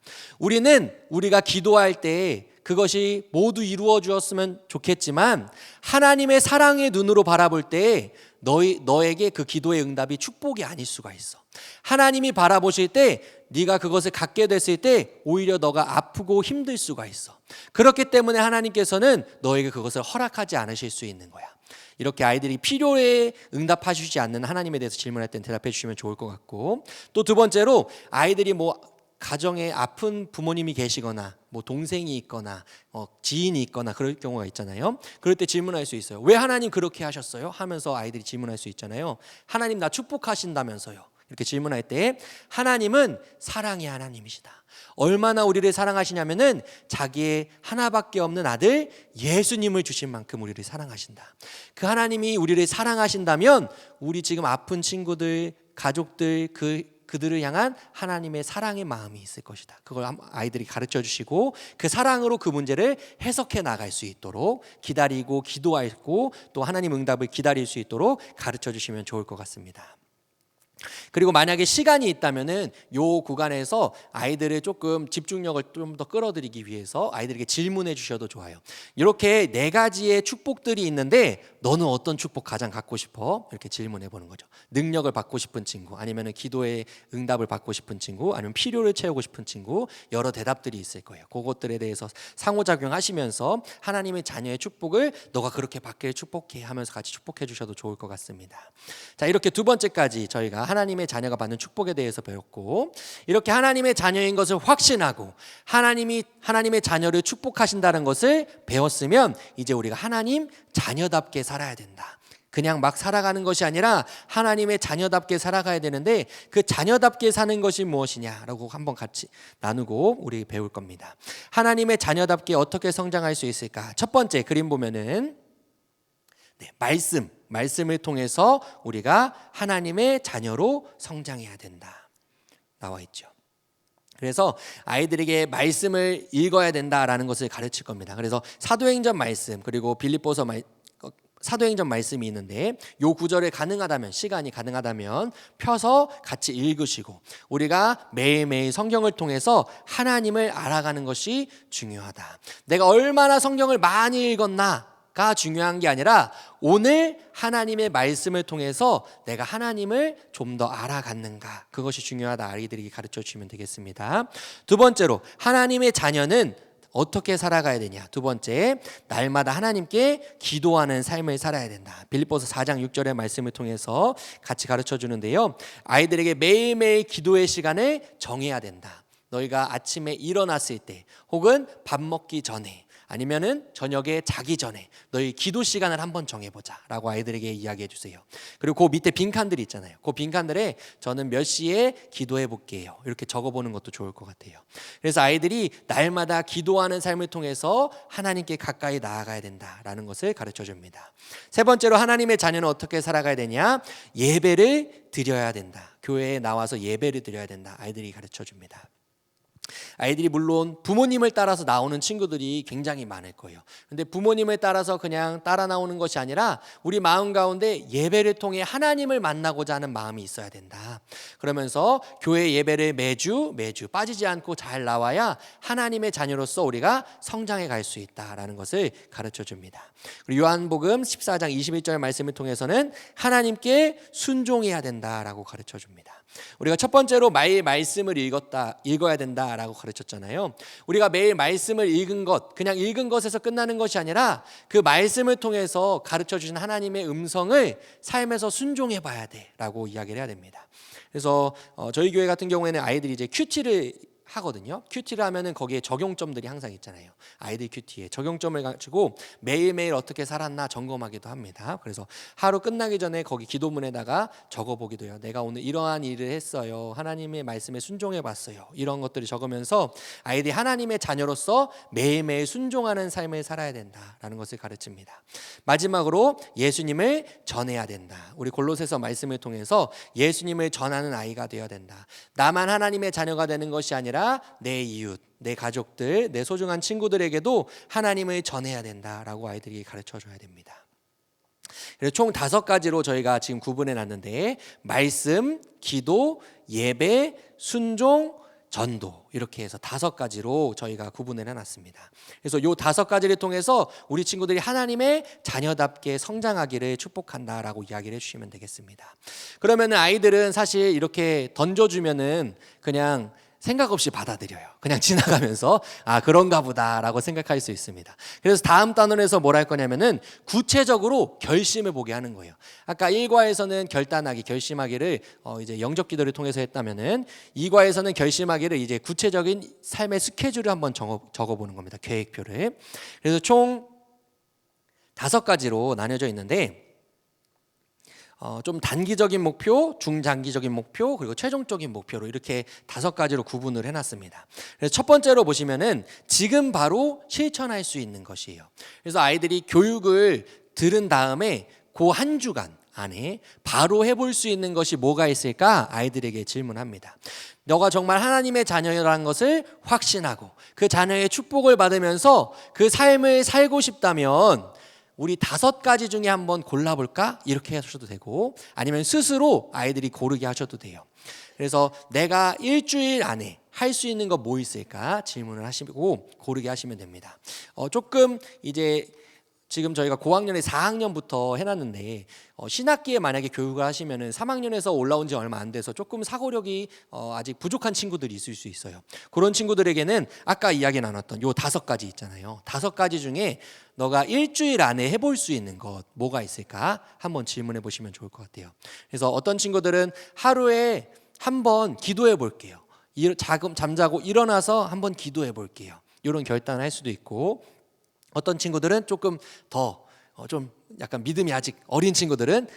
우리가 기도할 때 그것이 모두 이루어 주었으면 좋겠지만, 하나님의 사랑의 눈으로 바라볼 때 너에게 그 기도의 응답이 축복이 아닐 수가 있어. 하나님이 바라보실 때 네가 그것을 갖게 됐을 때 오히려 너가 아프고 힘들 수가 있어. 그렇기 때문에 하나님께서는 너에게 그것을 허락하지 않으실 수 있는 거야. 이렇게 아이들이 필요에 응답하시지 않는 하나님에 대해서 질문할 땐 대답해 주시면 좋을 것 같고, 또 두 번째로, 아이들이 가정에 아픈 부모님이 계시거나 동생이 있거나 지인이 있거나 그럴 경우가 있잖아요. 그럴 때 질문할 수 있어요. 왜 하나님 그렇게 하셨어요? 하면서 아이들이 질문할 수 있잖아요. 하나님 나 축복하신다면서요. 이렇게 질문할 때, 하나님은 사랑의 하나님이시다. 얼마나 우리를 사랑하시냐면은 자기의 하나밖에 없는 아들 예수님을 주신 만큼 우리를 사랑하신다. 그 하나님이 우리를 사랑하신다면 우리 지금 아픈 친구들, 가족들, 그들을 향한 하나님의 사랑의 마음이 있을 것이다. 그걸 아이들이 가르쳐 주시고 그 사랑으로 그 문제를 해석해 나갈 수 있도록 기다리고 기도하고 또 하나님 응답을 기다릴 수 있도록 가르쳐 주시면 좋을 것 같습니다. 그리고 만약에 시간이 있다면은 요 구간에서 아이들의 조금 집중력을 좀 더 끌어들이기 위해서 아이들에게 질문해 주셔도 좋아요. 이렇게 네 가지의 축복들이 있는데 너는 어떤 축복 가장 갖고 싶어? 이렇게 질문해 보는 거죠. 능력을 받고 싶은 친구, 아니면 기도의 응답을 받고 싶은 친구, 아니면 필요를 채우고 싶은 친구, 여러 대답들이 있을 거예요. 그것들에 대해서 상호작용하시면서 하나님의 자녀의 축복을 너가 그렇게 받길 축복해 하면서 같이 축복해 주셔도 좋을 것 같습니다. 자, 이렇게 두 번째까지 저희가 하나님의 자녀가 받는 축복에 대해서 배웠고, 이렇게 하나님의 자녀인 것을 확신하고 하나님의 자녀를 축복하신다는 것을 배웠으면 이제 우리가 하나님 자녀답게 살아야 된다. 그냥 막 살아가는 것이 아니라 하나님의 자녀답게 살아가야 되는데, 그 자녀답게 사는 것이 무엇이냐라고 한번 같이 나누고 우리 배울 겁니다. 하나님의 자녀답게 어떻게 성장할 수 있을까? 첫 번째 그림 보면은 말씀을 통해서 우리가 하나님의 자녀로 성장해야 된다 나와 있죠. 그래서 아이들에게 말씀을 읽어야 된다라는 것을 가르칠 겁니다. 그래서 사도행전 말씀, 그리고 빌립보서 사도행전 말씀이 있는데 요 구절을 가능하다면, 시간이 가능하다면 펴서 같이 읽으시고 우리가 매일매일 성경을 통해서 하나님을 알아가는 것이 중요하다. 내가 얼마나 성경을 많이 읽었나가 중요한 게 아니라 오늘 하나님의 말씀을 통해서 내가 하나님을 좀 더 알아갔는가, 그것이 중요하다. 아이들에게 가르쳐 주시면 되겠습니다. 두 번째로, 하나님의 자녀는 어떻게 살아가야 되냐. 두 번째, 날마다 하나님께 기도하는 삶을 살아야 된다. 빌립보서 4장 6절의 말씀을 통해서 같이 가르쳐 주는데요, 아이들에게 매일매일 기도의 시간을 정해야 된다. 너희가 아침에 일어났을 때 혹은 밥 먹기 전에 아니면은 저녁에 자기 전에 너희 기도 시간을 한번 정해보자 라고 아이들에게 이야기해 주세요. 그리고 그 밑에 빈칸들이 있잖아요. 그 빈칸들에 저는 몇 시에 기도해 볼게요, 이렇게 적어보는 것도 좋을 것 같아요. 그래서 아이들이 날마다 기도하는 삶을 통해서 하나님께 가까이 나아가야 된다라는 것을 가르쳐 줍니다. 세 번째로, 하나님의 자녀는 어떻게 살아가야 되냐. 예배를 드려야 된다. 교회에 나와서 예배를 드려야 된다. 아이들이 가르쳐 줍니다. 아이들이 물론 부모님을 따라서 나오는 친구들이 굉장히 많을 거예요. 근데 부모님을 따라서 그냥 따라 나오는 것이 아니라 우리 마음 가운데 예배를 통해 하나님을 만나고자 하는 마음이 있어야 된다. 그러면서 교회 예배를 매주 빠지지 않고 잘 나와야 하나님의 자녀로서 우리가 성장해 갈 수 있다라는 것을 가르쳐 줍니다. 그리고 요한복음 14장 21절 말씀을 통해서는 하나님께 순종해야 된다라고 가르쳐 줍니다. 우리가 첫 번째로 매일 말씀을 읽어야 된다라고 가르쳤잖아요. 우리가 매일 말씀을 읽은 것, 그냥 읽은 것에서 끝나는 것이 아니라 그 말씀을 통해서 가르쳐 주신 하나님의 음성을 삶에서 순종해 봐야 돼라고 이야기를 해야 됩니다. 그래서 저희 교회 같은 경우에는 아이들이 이제 큐티를 하거든요. 큐티를 하면은 거기에 적용점들이 항상 있잖아요. 아이들 큐티에 적용점을 가지고 매일매일 어떻게 살았나 점검하기도 합니다. 그래서 하루 끝나기 전에 거기 기도문에다가 적어보기도 해요. 내가 오늘 이러한 일을 했어요, 하나님의 말씀에 순종해 봤어요, 이런 것들을 적으면서 아이들이 하나님의 자녀로서 매일매일 순종하는 삶을 살아야 된다라는 것을 가르칩니다. 마지막으로, 예수님을 전해야 된다. 우리 골로새서 말씀을 통해서 예수님을 전하는 아이가 되어야 된다. 나만 하나님의 자녀가 되는 것이 아니라 내 이웃, 내 가족들, 내 소중한 친구들에게도 하나님을 전해야 된다라고 아이들이 가르쳐 줘야 됩니다. 그래서 총 5가지로 저희가 지금 구분해 놨는데, 말씀, 기도, 예배, 순종, 전도, 이렇게 해서 5가지로 저희가 구분을 해놨습니다. 그래서 이 5가지를 통해서 우리 친구들이 하나님의 자녀답게 성장하기를 축복한다라고 이야기를 해주시면 되겠습니다. 그러면 아이들은 사실 이렇게 던져주면은 그냥 생각 없이 받아들여요. 그냥 지나가면서 그런가 보다라고 생각할 수 있습니다. 그래서 다음 단원에서 뭘 할 거냐면은 구체적으로 결심해 보게 하는 거예요. 아까 1과에서는 결심하기를 이제 영적 기도를 통해서 했다면은 2과에서는 결심하기를 이제 구체적인 삶의 스케줄을 한번 적어 보는 겁니다. 계획표를. 그래서 총 5가지로 나뉘어져 있는데, 좀 단기적인 목표, 중장기적인 목표, 그리고 최종적인 목표로 이렇게 5가지로 구분을 해놨습니다. 그래서 첫 번째로 보시면은 지금 바로 실천할 수 있는 것이에요. 그래서 아이들이 교육을 들은 다음에 그 한 주간 안에 바로 해볼 수 있는 것이 뭐가 있을까? 아이들에게 질문합니다. 너가 정말 하나님의 자녀라는 것을 확신하고 그 자녀의 축복을 받으면서 그 삶을 살고 싶다면 우리 5가지 중에 한번 골라볼까? 이렇게 하셔도 되고, 아니면 스스로 아이들이 고르게 하셔도 돼요. 그래서 내가 일주일 안에 할 수 있는 거 뭐 있을까? 질문을 하시고 고르게 하시면 됩니다. 조금 이제 지금 저희가 고학년에 4학년부터 해놨는데 신학기에 만약에 교육을 하시면은 3학년에서 올라온 지 얼마 안 돼서 조금 사고력이 아직 부족한 친구들이 있을 수 있어요. 그런 친구들에게는 아까 이야기 나눴던 요 5가지 있잖아요. 5가지 중에 너가 일주일 안에 해볼 수 있는 것 뭐가 있을까? 한번 질문해 보시면 좋을 것 같아요. 그래서 어떤 친구들은 하루에 한번 기도해 볼게요. 잠자고 일어나서 한번 기도해 볼게요. 이런 결단을 할 수도 있고, 어떤 친구들은 조금 더 좀 약간 믿음이 아직 어린 친구들은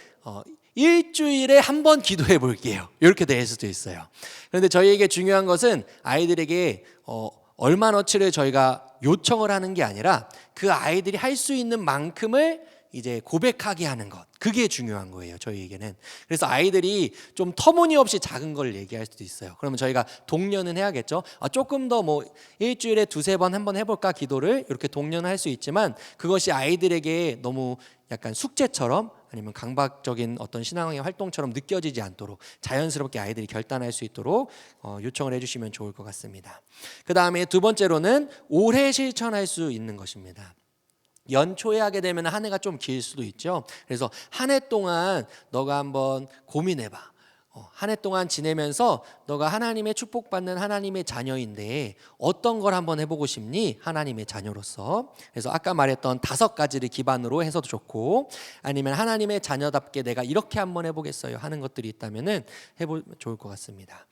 일주일에 한 번 기도해 볼게요. 이렇게 될 수도 있어요. 그런데 저희에게 중요한 것은 아이들에게 얼마나치를 저희가 요청을 하는 게 아니라 그 아이들이 할 수 있는 만큼을 이제 고백하게 하는 것, 그게 중요한 거예요, 저희에게는. 그래서 아이들이 좀 터무니없이 작은 걸 얘기할 수도 있어요. 그러면 저희가 독려는 해야겠죠. 조금 더 뭐 일주일에 두세 번 한번 해볼까 기도를 이렇게 독려는 할 수 있지만, 그것이 아이들에게 너무 약간 숙제처럼 아니면 강박적인 어떤 신앙의 활동처럼 느껴지지 않도록 자연스럽게 아이들이 결단할 수 있도록 요청을 해주시면 좋을 것 같습니다. 그 다음에 두 번째로는 오래 실천할 수 있는 것입니다. 연초에 하게 되면 한 해가 좀 길 수도 있죠. 그래서 한 해 동안 너가 한번 고민해봐. 한 해 동안 지내면서 너가 하나님의 축복받는 하나님의 자녀인데 어떤 걸 한번 해보고 싶니? 하나님의 자녀로서. 그래서 아까 말했던 5가지를 기반으로 해서도 좋고, 아니면 하나님의 자녀답게 내가 이렇게 한번 해보겠어요 하는 것들이 있다면 해보면 좋을 것 같습니다.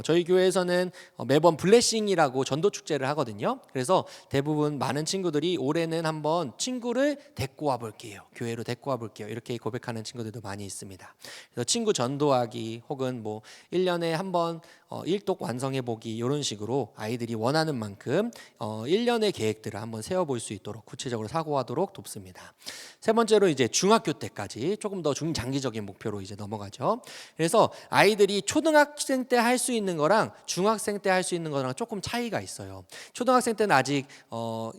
저희 교회에서는 매번 블레싱이라고 전도 축제를 하거든요. 그래서 대부분 많은 친구들이 올해는 한번 친구를 데리고 와볼게요, 교회로 데리고 와볼게요, 이렇게 고백하는 친구들도 많이 있습니다. 그래서 친구 전도하기, 혹은 뭐 1년에 한번 일독 완성해보기, 이런 식으로 아이들이 원하는 만큼 1년의 계획들을 한번 세워볼 수 있도록 구체적으로 사고하도록 돕습니다. 세 번째로 이제 중학교 때까지 조금 더 중장기적인 목표로 이제 넘어가죠. 그래서 아이들이 초등학생 때 할 수 있는 거랑 중학생 때 할 수 있는 거랑 조금 차이가 있어요. 초등학생 때는 아직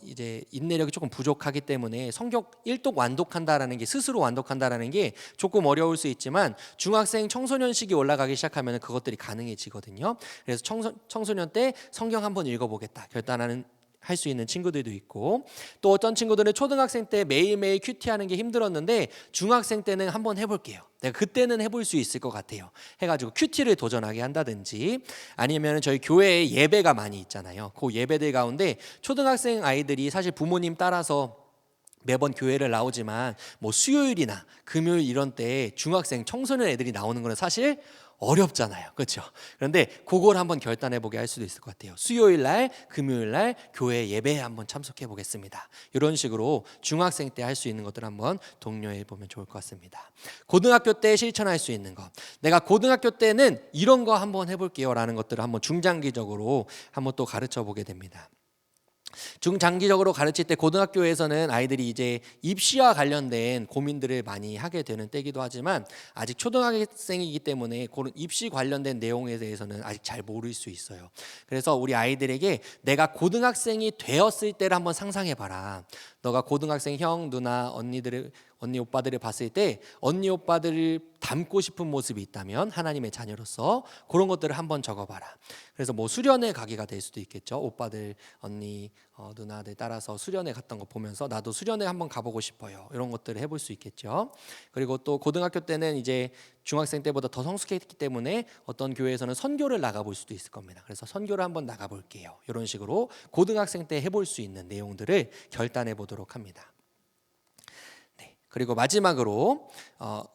이제 인내력이 조금 부족하기 때문에 성경 일독 완독한다라는 게, 스스로 완독한다라는 게 조금 어려울 수 있지만, 중학생 청소년 시기 올라가기 시작하면 그것들이 가능해지거든요. 그래서 청소년 때 성경 한번 읽어보겠다 결단하는 할 수 있는 친구들도 있고, 또 어떤 친구들은 초등학생 때 매일매일 큐티하는 게 힘들었는데 중학생 때는 한번 해볼게요, 내가 그때는 해볼 수 있을 것 같아요 해가지고 큐티를 도전하게 한다든지, 아니면 저희 교회에 예배가 많이 있잖아요. 그 예배들 가운데 초등학생 아이들이 사실 부모님 따라서 매번 교회를 나오지만 뭐 수요일이나 금요일 이런 때 중학생 청소년 애들이 나오는 거는 사실 어렵잖아요, 그렇죠? 그런데 그걸 한번 결단해 보게 할 수도 있을 것 같아요. 수요일 날, 금요일 날 교회 예배에 한번 참석해 보겠습니다, 이런 식으로 중학생 때 할 수 있는 것들 한번 독려해 보면 좋을 것 같습니다. 고등학교 때 실천할 수 있는 것, 내가 고등학교 때는 이런 거 한번 해볼게요 라는 것들을 한번 중장기적으로 한번 또 가르쳐 보게 됩니다. 중장기적으로 가르칠 때 고등학교에서는 아이들이 이제 입시와 관련된 고민들을 많이 하게 되는 때이기도 하지만, 아직 초등학생이기 때문에 그런 입시 관련된 내용에 대해서는 아직 잘 모를 수 있어요. 그래서 우리 아이들에게 내가 고등학생이 되었을 때를 한번 상상해 봐라. 너가 고등학생 형, 누나, 언니 오빠들을 봤을 때 언니 오빠들을 닮고 싶은 모습이 있다면 하나님의 자녀로서 그런 것들을 한번 적어봐라. 그래서 뭐 수련회 가기가 될 수도 있겠죠. 오빠들, 언니, 누나들 따라서 수련회 갔던 거 보면서 나도 수련회 한번 가보고 싶어요, 이런 것들을 해볼 수 있겠죠. 그리고 또 고등학교 때는 이제 중학생 때보다 더 성숙했기 때문에 어떤 교회에서는 선교를 나가볼 수도 있을 겁니다. 그래서 선교를 한번 나가볼게요, 이런 식으로 고등학생 때 해볼 수 있는 내용들을 결단해 보도록 합니다. 그리고 마지막으로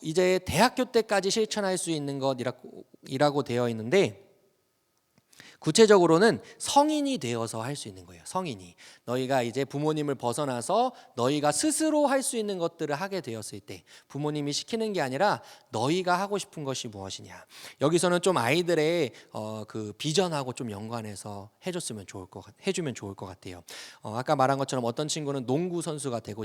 이제 대학교 때까지 실천할 수 있는 것이라고 되어 있는데, 구체적으로는 성인이 되어서 할 수 있는 거예요. 성인이, 너희가 이제 부모님을 벗어나서 너희가 스스로 할 수 있는 것들을 하게 되었을 때, 부모님이 시키는 게 아니라 너희가 하고 싶은 것이 무엇이냐. 여기서는 좀 아이들의 그 비전하고 좀 연관해서 해주면 좋을 것 같아요. 아까 말한 것처럼 어떤 친구는 농구 선수가 되고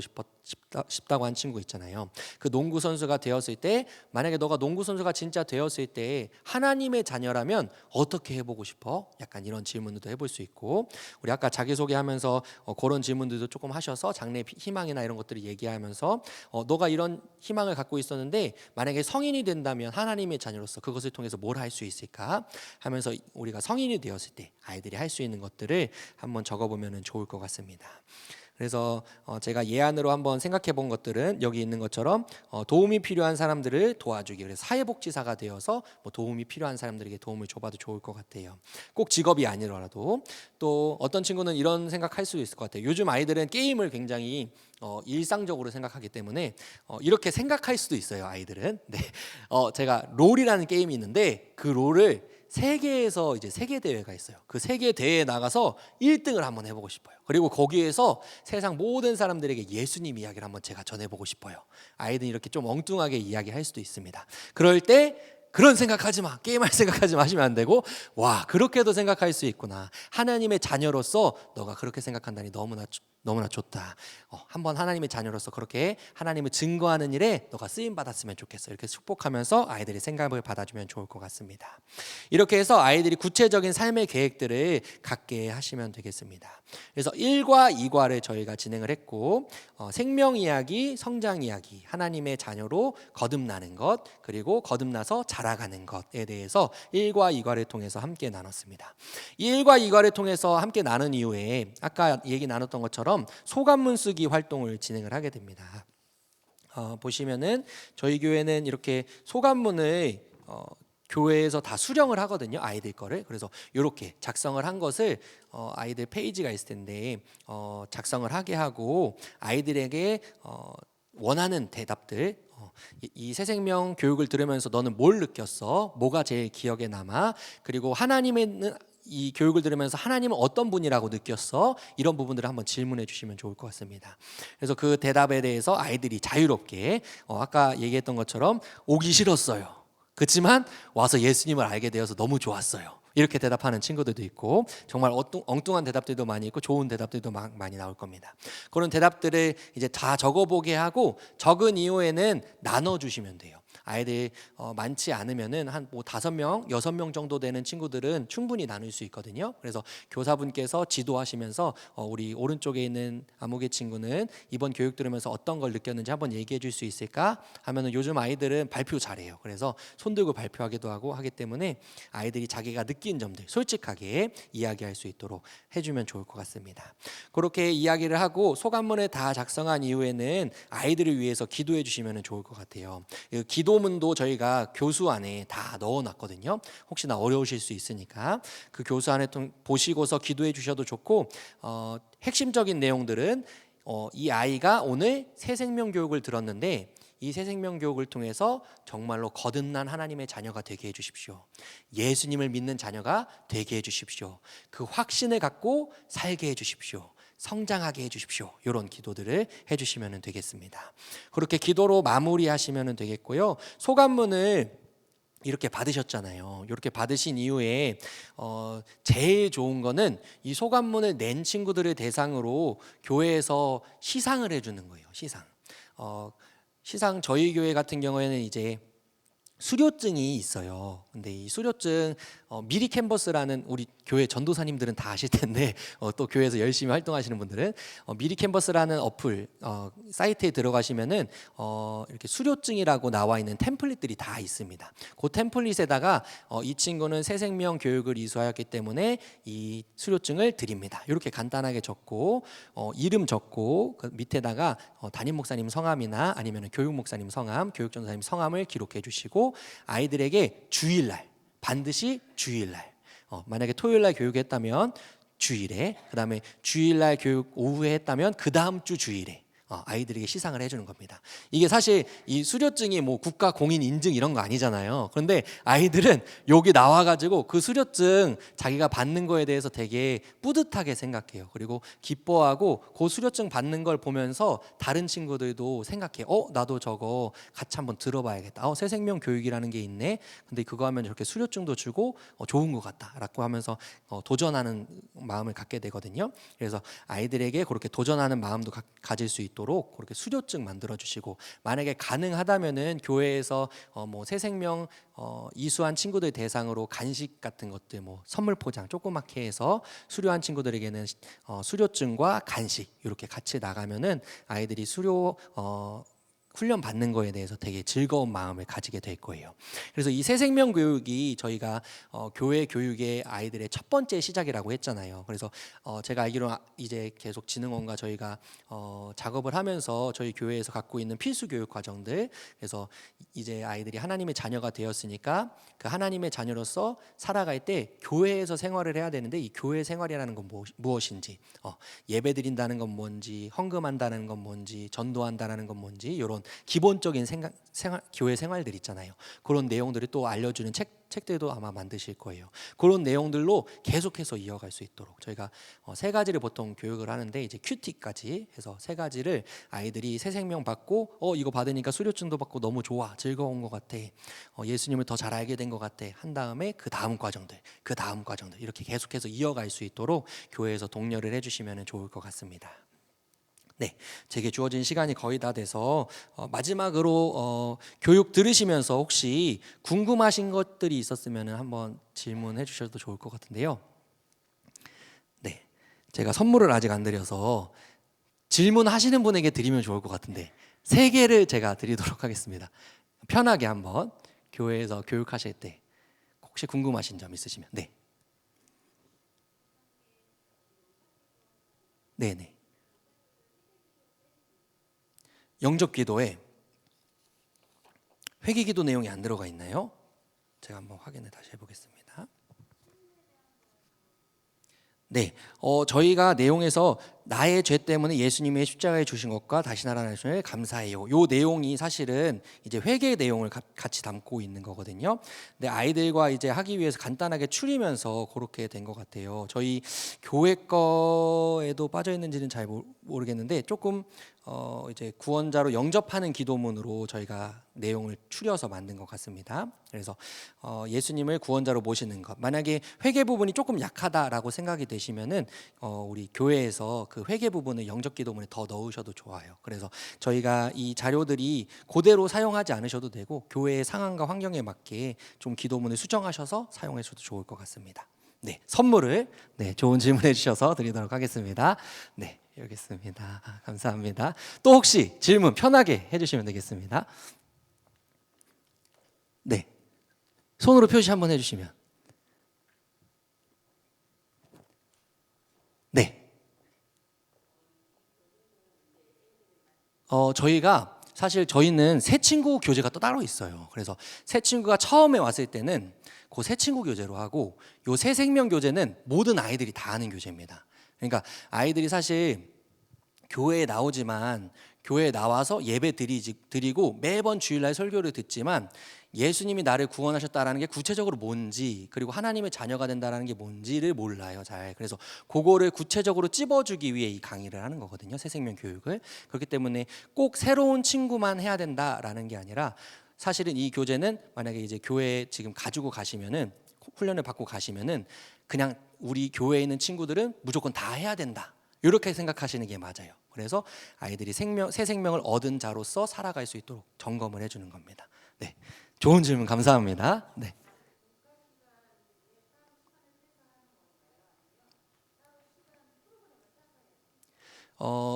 싶다고 한 친구 있잖아요. 그 농구 선수가 되었을 때, 만약에 너가 농구 선수가 진짜 되었을 때 하나님의 자녀라면 어떻게 해보고 싶어? 약간 이런 질문도 해볼 수 있고, 우리 아까 자기소개하면서 그런 질문들도 조금 하셔서 장래 희망이나 이런 것들을 얘기하면서 너가 이런 희망을 갖고 있었는데 만약에 성인이 된다면 하나님의 자녀로서 그것을 통해서 뭘 할 수 있을까 하면서 우리가 성인이 되었을 때 아이들이 할 수 있는 것들을 한번 적어보면 좋을 것 같습니다. 그래서 제가 예안으로 한번 생각해 본 것들은 여기 있는 것처럼 도움이 필요한 사람들을 도와주기, 그래서 사회복지사가 되어서 뭐 도움이 필요한 사람들에게 도움을 줘봐도 좋을 것 같아요. 꼭 직업이 아니더라도. 또 어떤 친구는 이런 생각할 수도 있을 것 같아요. 요즘 아이들은 게임을 굉장히 일상적으로 생각하기 때문에 이렇게 생각할 수도 있어요, 아이들은. 네. 제가 롤이라는 게임이 있는데 그 롤을 세계에서 이제 세계 대회가 있어요. 그 세계 대회에 나가서 1등을 한번 해보고 싶어요. 그리고 거기에서 세상 모든 사람들에게 예수님 이야기를 한번 제가 전해보고 싶어요. 아이들이 이렇게 좀 엉뚱하게 이야기할 수도 있습니다. 그럴 때 그런 생각하지 마. 게임할 생각하지 마시면 안 되고, 와, 그렇게도 생각할 수 있구나. 하나님의 자녀로서 너가 그렇게 생각한다니 너무나 좋다. 한번 하나님의 자녀로서 그렇게 하나님을 증거하는 일에 너가 쓰임 받았으면 좋겠어. 이렇게 축복하면서 아이들이 생각을 받아주면 좋을 것 같습니다. 이렇게 해서 아이들이 구체적인 삶의 계획들을 갖게 하시면 되겠습니다. 그래서 1과 2과를 저희가 진행을 했고, 생명 이야기, 성장 이야기, 하나님의 자녀로 거듭나는 것, 그리고 거듭나서 자라가는 것에 대해서 1과 2과를 통해서 함께 나눴습니다. 이 1과 2과를 통해서 함께 나눈 이후에 아까 얘기 나눴던 것처럼 소감문 쓰기 활동을 진행을 하게 됩니다. 보시면은 저희 교회는 이렇게 소감문을 교회에서 다 수령을 하거든요. 아이들 거를. 그래서 이렇게 작성을 한 것을 아이들 페이지가 있을 텐데 작성을 하게 하고 아이들에게 원하는 대답들, 이 새생명 교육을 들으면서 너는 뭘 느꼈어? 뭐가 제일 기억에 남아? 그리고 하나님의 이 교육을 들으면서 하나님은 어떤 분이라고 느꼈어? 이런 부분들을 한번 질문해 주시면 좋을 것 같습니다. 그래서 그 대답에 대해서 아이들이 자유롭게 아까 얘기했던 것처럼 오기 싫었어요. 그렇지만 와서 예수님을 알게 되어서 너무 좋았어요. 이렇게 대답하는 친구들도 있고 정말 엉뚱한 대답들도 많이 있고 좋은 대답들도 많이 나올 겁니다. 그런 대답들을 이제 다 적어보게 하고 적은 이후에는 나눠주시면 돼요. 아이들 많지 않으면은 한 뭐 5명, 6명 정도 되는 친구들은 충분히 나눌 수 있거든요. 그래서 교사분께서 지도하시면서 우리 오른쪽에 있는 아무개 친구는 이번 교육 들으면서 어떤 걸 느꼈는지 한번 얘기해 줄 수 있을까? 하면은 요즘 아이들은 발표 잘해요. 그래서 손 들고 발표하기도 하고 하기 때문에 아이들이 자기가 느낀 점들 솔직하게 이야기할 수 있도록 해주면 좋을 것 같습니다. 그렇게 이야기를 하고 소감문을 다 작성한 이후에는 아이들을 위해서 기도해 주시면 좋을 것 같아요. 기도문도 저희가 교수 안에 다 넣어놨거든요. 혹시나 어려우실 수 있으니까 그 교수 안에 보시고서 기도해 주셔도 좋고 핵심적인 내용들은 이 아이가 오늘 새생명 교육을 들었는데 이 새생명 교육을 통해서 정말로 거듭난 하나님의 자녀가 되게 해주십시오. 예수님을 믿는 자녀가 되게 해주십시오. 그 확신을 갖고 살게 해주십시오. 성장하게 해주십시오. 이런 기도들을 해주시면 되겠습니다. 그렇게 기도로 마무리하시면 되겠고요. 소감문을 이렇게 받으셨잖아요. 이렇게 받으신 이후에 제일 좋은 거는 이 소감문을 낸 친구들을 대상으로 교회에서 시상을 해주는 거예요. 시상 저희 교회 같은 경우에는 이제 수료증이 있어요. 근데 이 수료증 미리 캔버스라는 우리 교회 전도사님들은 다 아실 텐데 또 교회에서 열심히 활동하시는 분들은 미리 캔버스라는 어플 사이트에 들어가시면은 이렇게 수료증이라고 나와 있는 템플릿들이 다 있습니다. 그 템플릿에다가 이 친구는 새생명 교육을 이수하였기 때문에 이 수료증을 드립니다. 이렇게 간단하게 적고 이름 적고 그 밑에다가 담임 목사님 성함이나 아니면 교육 목사님 성함, 교육 전도사님 성함을 기록해 주시고 아이들에게 주일날 반드시 주일날 만약에 토요일날 교육했다면 주일에 그다음에 주일날 교육 오후에 했다면 그 다음 주 주일에 아이들에게 시상을 해주는 겁니다. 이게 사실 이 수료증이 뭐 국가 공인 인증 이런 거 아니잖아요. 그런데 아이들은 여기 나와가지고 그 수료증 자기가 받는 거에 대해서 되게 뿌듯하게 생각해요. 그리고 기뻐하고 그 수료증 받는 걸 보면서 다른 친구들도 생각해. 나도 저거 같이 한번 들어봐야겠다. 새생명 교육이라는 게 있네. 근데 그거 하면 저렇게 수료증도 주고 좋은 것 같다라고 하면서 도전하는 마음을 갖게 되거든요. 그래서 아이들에게 그렇게 도전하는 마음도 가질 수 있도록 그렇게 수료증 만들어 주시고 만약에 가능하다면은 교회에서 뭐 새생명 이수한 친구들 대상으로 간식 같은 것들 뭐 선물 포장 조그맣게 해서 수료한 친구들에게는 수료증과 간식 이렇게 같이 나가면은 아이들이 수료 훈련 받는 거에 대해서 되게 즐거운 마음을 가지게 될 거예요. 그래서 이 새생명 교육이 저희가 교회 교육의 아이들의 첫 번째 시작이라고 했잖아요. 그래서 제가 알기로 이제 계속 진흥원과 저희가 작업을 하면서 저희 교회에서 갖고 있는 필수 교육 과정들 그래서 이제 아이들이 하나님의 자녀가 되었으니까 그 하나님의 자녀로서 살아갈 때 교회에서 생활을 해야 되는데 이 교회 생활이라는 건 무엇인지 예배 드린다는 건 뭔지 헌금한다는 건 뭔지 전도한다는 건 뭔지 이런 기본적인 교회 생활들 있잖아요. 그런 내용들을 또 알려주는 책들도 아마 만드실 거예요. 그런 내용들로 계속해서 이어갈 수 있도록 저희가 세 가지를 보통 교육을 하는데 이제 큐티까지 해서 세 가지를 아이들이 새 생명 받고 이거 받으니까 수료증도 받고 너무 좋아, 즐거운 것 같아, 예수님을 더 잘 알게 된 것 같아 한 다음에 그 다음 과정들 이렇게 계속해서 이어갈 수 있도록 교회에서 독려를 해주시면 좋을 것 같습니다. 네, 제게 주어진 시간이 거의 다 돼서 마지막으로 교육 들으시면서 혹시 궁금하신 것들이 있었으면 한번 질문해 주셔도 좋을 것 같은데요. 네, 제가 선물을 아직 안 드려서 질문하시는 분에게 드리면 좋을 것 같은데 3개를 제가 드리도록 하겠습니다. 편하게 한번 교회에서 교육하실 때 혹시 궁금하신 점 있으시면 네네. 영접 기도에 회개 기도 내용이 안 들어가 있나요? 제가 한번 확인을 다시 해보겠습니다. 네, 저희가 내용에서 나의 죄 때문에 예수님의 십자가에 주신 것과 다시 살아나심에 감사해요. 요 내용이 사실은 이제 회개 내용을 같이 담고 있는 거거든요. 근데 아이들과 이제 하기 위해서 간단하게 추리면서 그렇게 된 것 같아요. 저희 교회 거에도 빠져 있는지는 잘 모르겠는데 조금 이제 구원자로 영접하는 기도문으로 저희가 내용을 추려서 만든 것 같습니다. 그래서 예수님을 구원자로 모시는 것. 만약에 회개 부분이 조금 약하다라고 생각이 되시면은 우리 교회에서 그 회개 부분을 영접 기도문에 더 넣으셔도 좋아요. 그래서 저희가 이 자료들이 그대로 사용하지 않으셔도 되고 교회의 상황과 환경에 맞게 좀 기도문을 수정하셔서 사용하셔도 좋을 것 같습니다. 네, 선물을 좋은 질문해 주셔서 드리도록 하겠습니다. 네, 여기 있습니다. 감사합니다. 또 혹시 질문 편하게 해주시면 되겠습니다. 네, 손으로 표시 한번 해주시면. 네. 저희가 사실 저희는 새 친구 교재가 또 따로 있어요. 그래서 새 친구가 처음에 왔을 때는 그 새 친구 교재로 하고 요 새 생명 교재는 모든 아이들이 다 아는 교재입니다. 그러니까 아이들이 사실 교회에 나오지만 교회에 나와서 예배 드리고 매번 주일날 설교를 듣지만 예수님이 나를 구원하셨다라는 게 구체적으로 뭔지 그리고 하나님의 자녀가 된다라는 게 뭔지를 몰라요, 잘. 그래서 그거를 구체적으로 찝어주기 위해 이 강의를 하는 거거든요, 새생명 교육을. 그렇기 때문에 꼭 새로운 친구만 해야 된다라는 게 아니라 사실은 이 교재는 만약에 이제 교회에 지금 가지고 가시면은 훈련을 받고 가시면은 그냥 우리 교회에 있는 친구들은 무조건 다 해야 된다, 이렇게 생각하시는 게 맞아요. 그래서 아이들이 새 생명을 얻은 자로서 살아갈 수 있도록 점검을 해주는 겁니다. 네, 좋은 질문 감사합니다. 네.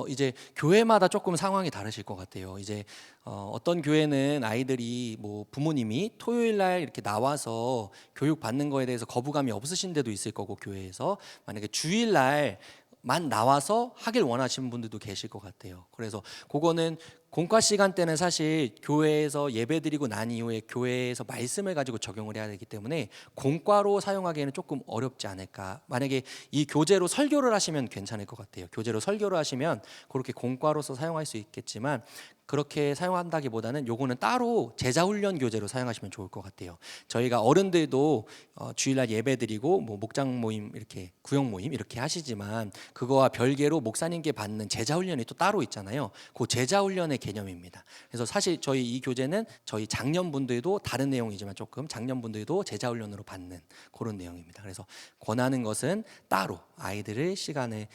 이제 교회마다 조금 상황이 다르실 것 같아요. 이제 어떤 교회는 아이들이 뭐 부모님이 토요일 날 이렇게 나와서 교육 받는 거에 대해서 거부감이 없으신 데도 있을 거고, 교회에서 만약에 주일 날만 나와서 하길 원하시는 분들도 계실 것 같아요. 그래서 그거는 공과 시간 때는 사실 교회에서 예배드리고 난 이후에 교회에서 말씀을 가지고 적용을 해야 되기 때문에 공과로 사용하기에는 조금 어렵지 않을까. 만약에 이 교재로 설교를 하시면 괜찮을 것 같아요. 교재로 설교를 하시면 그렇게 공과로서 사용할 수 있겠지만 그렇게 사용한다기보다는 요거는 따로 제자훈련 교재로 사용하시면 좋을 것 같아요. 저희가 어른들도 주일날 예배드리고 뭐 목장 모임 이렇게 구역 모임 이렇게 하시지만 그거와 별개로 목사님께 받는 제자훈련이 또 따로 있잖아요. 그 제자훈련의 개념입니다. 그래서 사실 저희 이 교재는 저희 장년분들도 다른 내용이지만 조금 장년분들도 제자훈련으로 받는 그런 내용입니다. 그래서 권하는 것은 따로 아이들의 시간을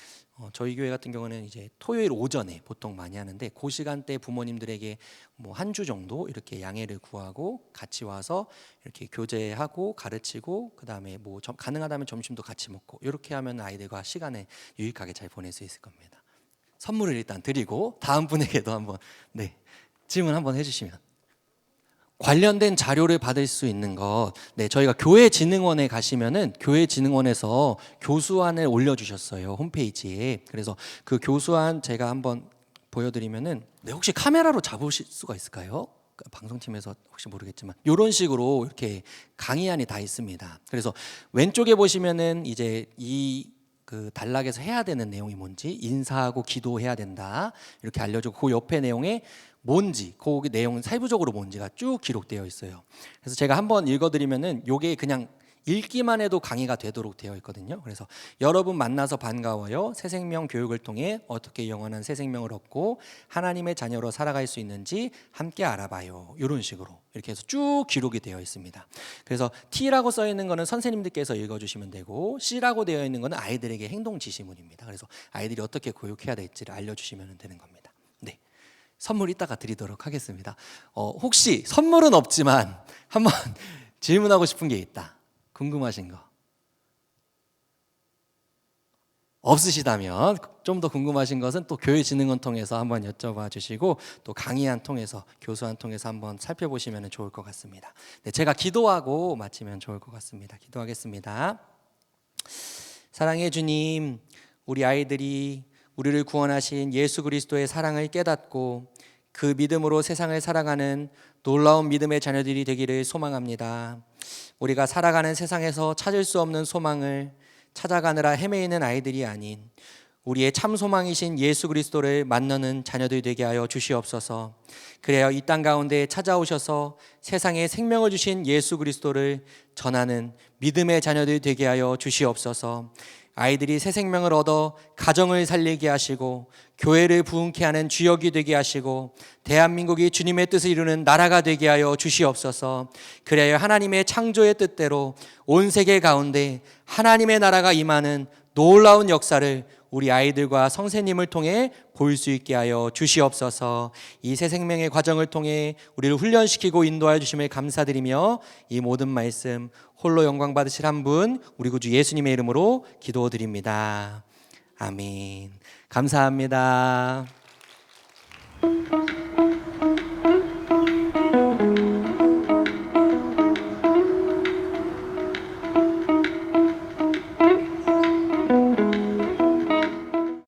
저희 교회 같은 경우는 이제 토요일 오전에 보통 많이 하는데 그 시간대 부모님들에게 뭐 한 주 정도 이렇게 양해를 구하고 같이 와서 이렇게 교제하고 가르치고 그다음에 뭐 가능하다면 점심도 같이 먹고 이렇게 하면 아이들과 시간을 유익하게 잘 보낼 수 있을 겁니다. 선물을 일단 드리고 다음 분에게도 한번 질문 한번 해주시면. 관련된 자료를 받을 수 있는 것, 저희가 교회진흥원에 가시면은 교회진흥원에서 교수안을 올려주셨어요, 홈페이지에. 그래서 그 교수안 제가 한번 보여드리면은 혹시 카메라로 잡으실 수가 있을까요? 방송팀에서 혹시 모르겠지만 이런 식으로 이렇게 강의안이 다 있습니다. 그래서 왼쪽에 보시면은 이제 그 단락에서 해야 되는 내용이 뭔지, 인사하고 기도해야 된다 이렇게 알려주고, 그 옆에 내용에 뭔지, 그 내용 세부적으로 뭔지가 쭉 기록되어 있어요. 그래서 제가 한번 읽어드리면은 요게 그냥 읽기만 해도 강의가 되도록 되어 있거든요. 그래서 여러분 만나서 반가워요. 새 생명 교육을 통해 어떻게 영원한 새 생명을 얻고 하나님의 자녀로 살아갈 수 있는지 함께 알아봐요. 이런 식으로 이렇게 해서 쭉 기록이 되어 있습니다. 그래서 T라고 써 있는 거는 선생님들께서 읽어주시면 되고, C라고 되어 있는 거는 아이들에게 행동 지시문입니다. 그래서 아이들이 어떻게 교육해야 될지를 알려주시면 되는 겁니다. 네, 선물 이따가 드리도록 하겠습니다. 혹시 선물은 없지만 한번 질문하고 싶은 게 있다. 궁금하신 거 없으시다면 좀 더 궁금하신 것은 또 교회진흥원 통해서 한번 여쭤봐 주시고, 또 강의안 통해서, 교수안 통해서 한번 살펴보시면 좋을 것 같습니다. 네, 제가 기도하고 마치면 좋을 것 같습니다. 기도하겠습니다. 사랑해 주님, 우리 아이들이 우리를 구원하신 예수 그리스도의 사랑을 깨닫고 그 믿음으로 세상을 살아가는 놀라운 믿음의 자녀들이 되기를 소망합니다. 우리가 살아가는 세상에서 찾을 수 없는 소망을 찾아가느라 헤매이는 아이들이 아닌 우리의 참 소망이신 예수 그리스도를 만나는 자녀들 되게 하여 주시옵소서. 그래야 이 땅 가운데 찾아오셔서 세상에 생명을 주신 예수 그리스도를 전하는 믿음의 자녀들 되게 하여 주시옵소서. 아이들이 새 생명을 얻어 가정을 살리게 하시고 교회를 부흥케 하는 주역이 되게 하시고 대한민국이 주님의 뜻을 이루는 나라가 되게 하여 주시옵소서. 그래야 하나님의 창조의 뜻대로 온 세계 가운데 하나님의 나라가 임하는 놀라운 역사를 우리 아이들과 성세님을 통해 볼 수 있게 하여 주시옵소서. 이 새 생명의 과정을 통해 우리를 훈련시키고 인도하여 주심을 감사드리며 이 모든 말씀 홀로 영광 받으실 한 분 우리 구주 예수님의 이름으로 기도드립니다. 아멘. 감사합니다.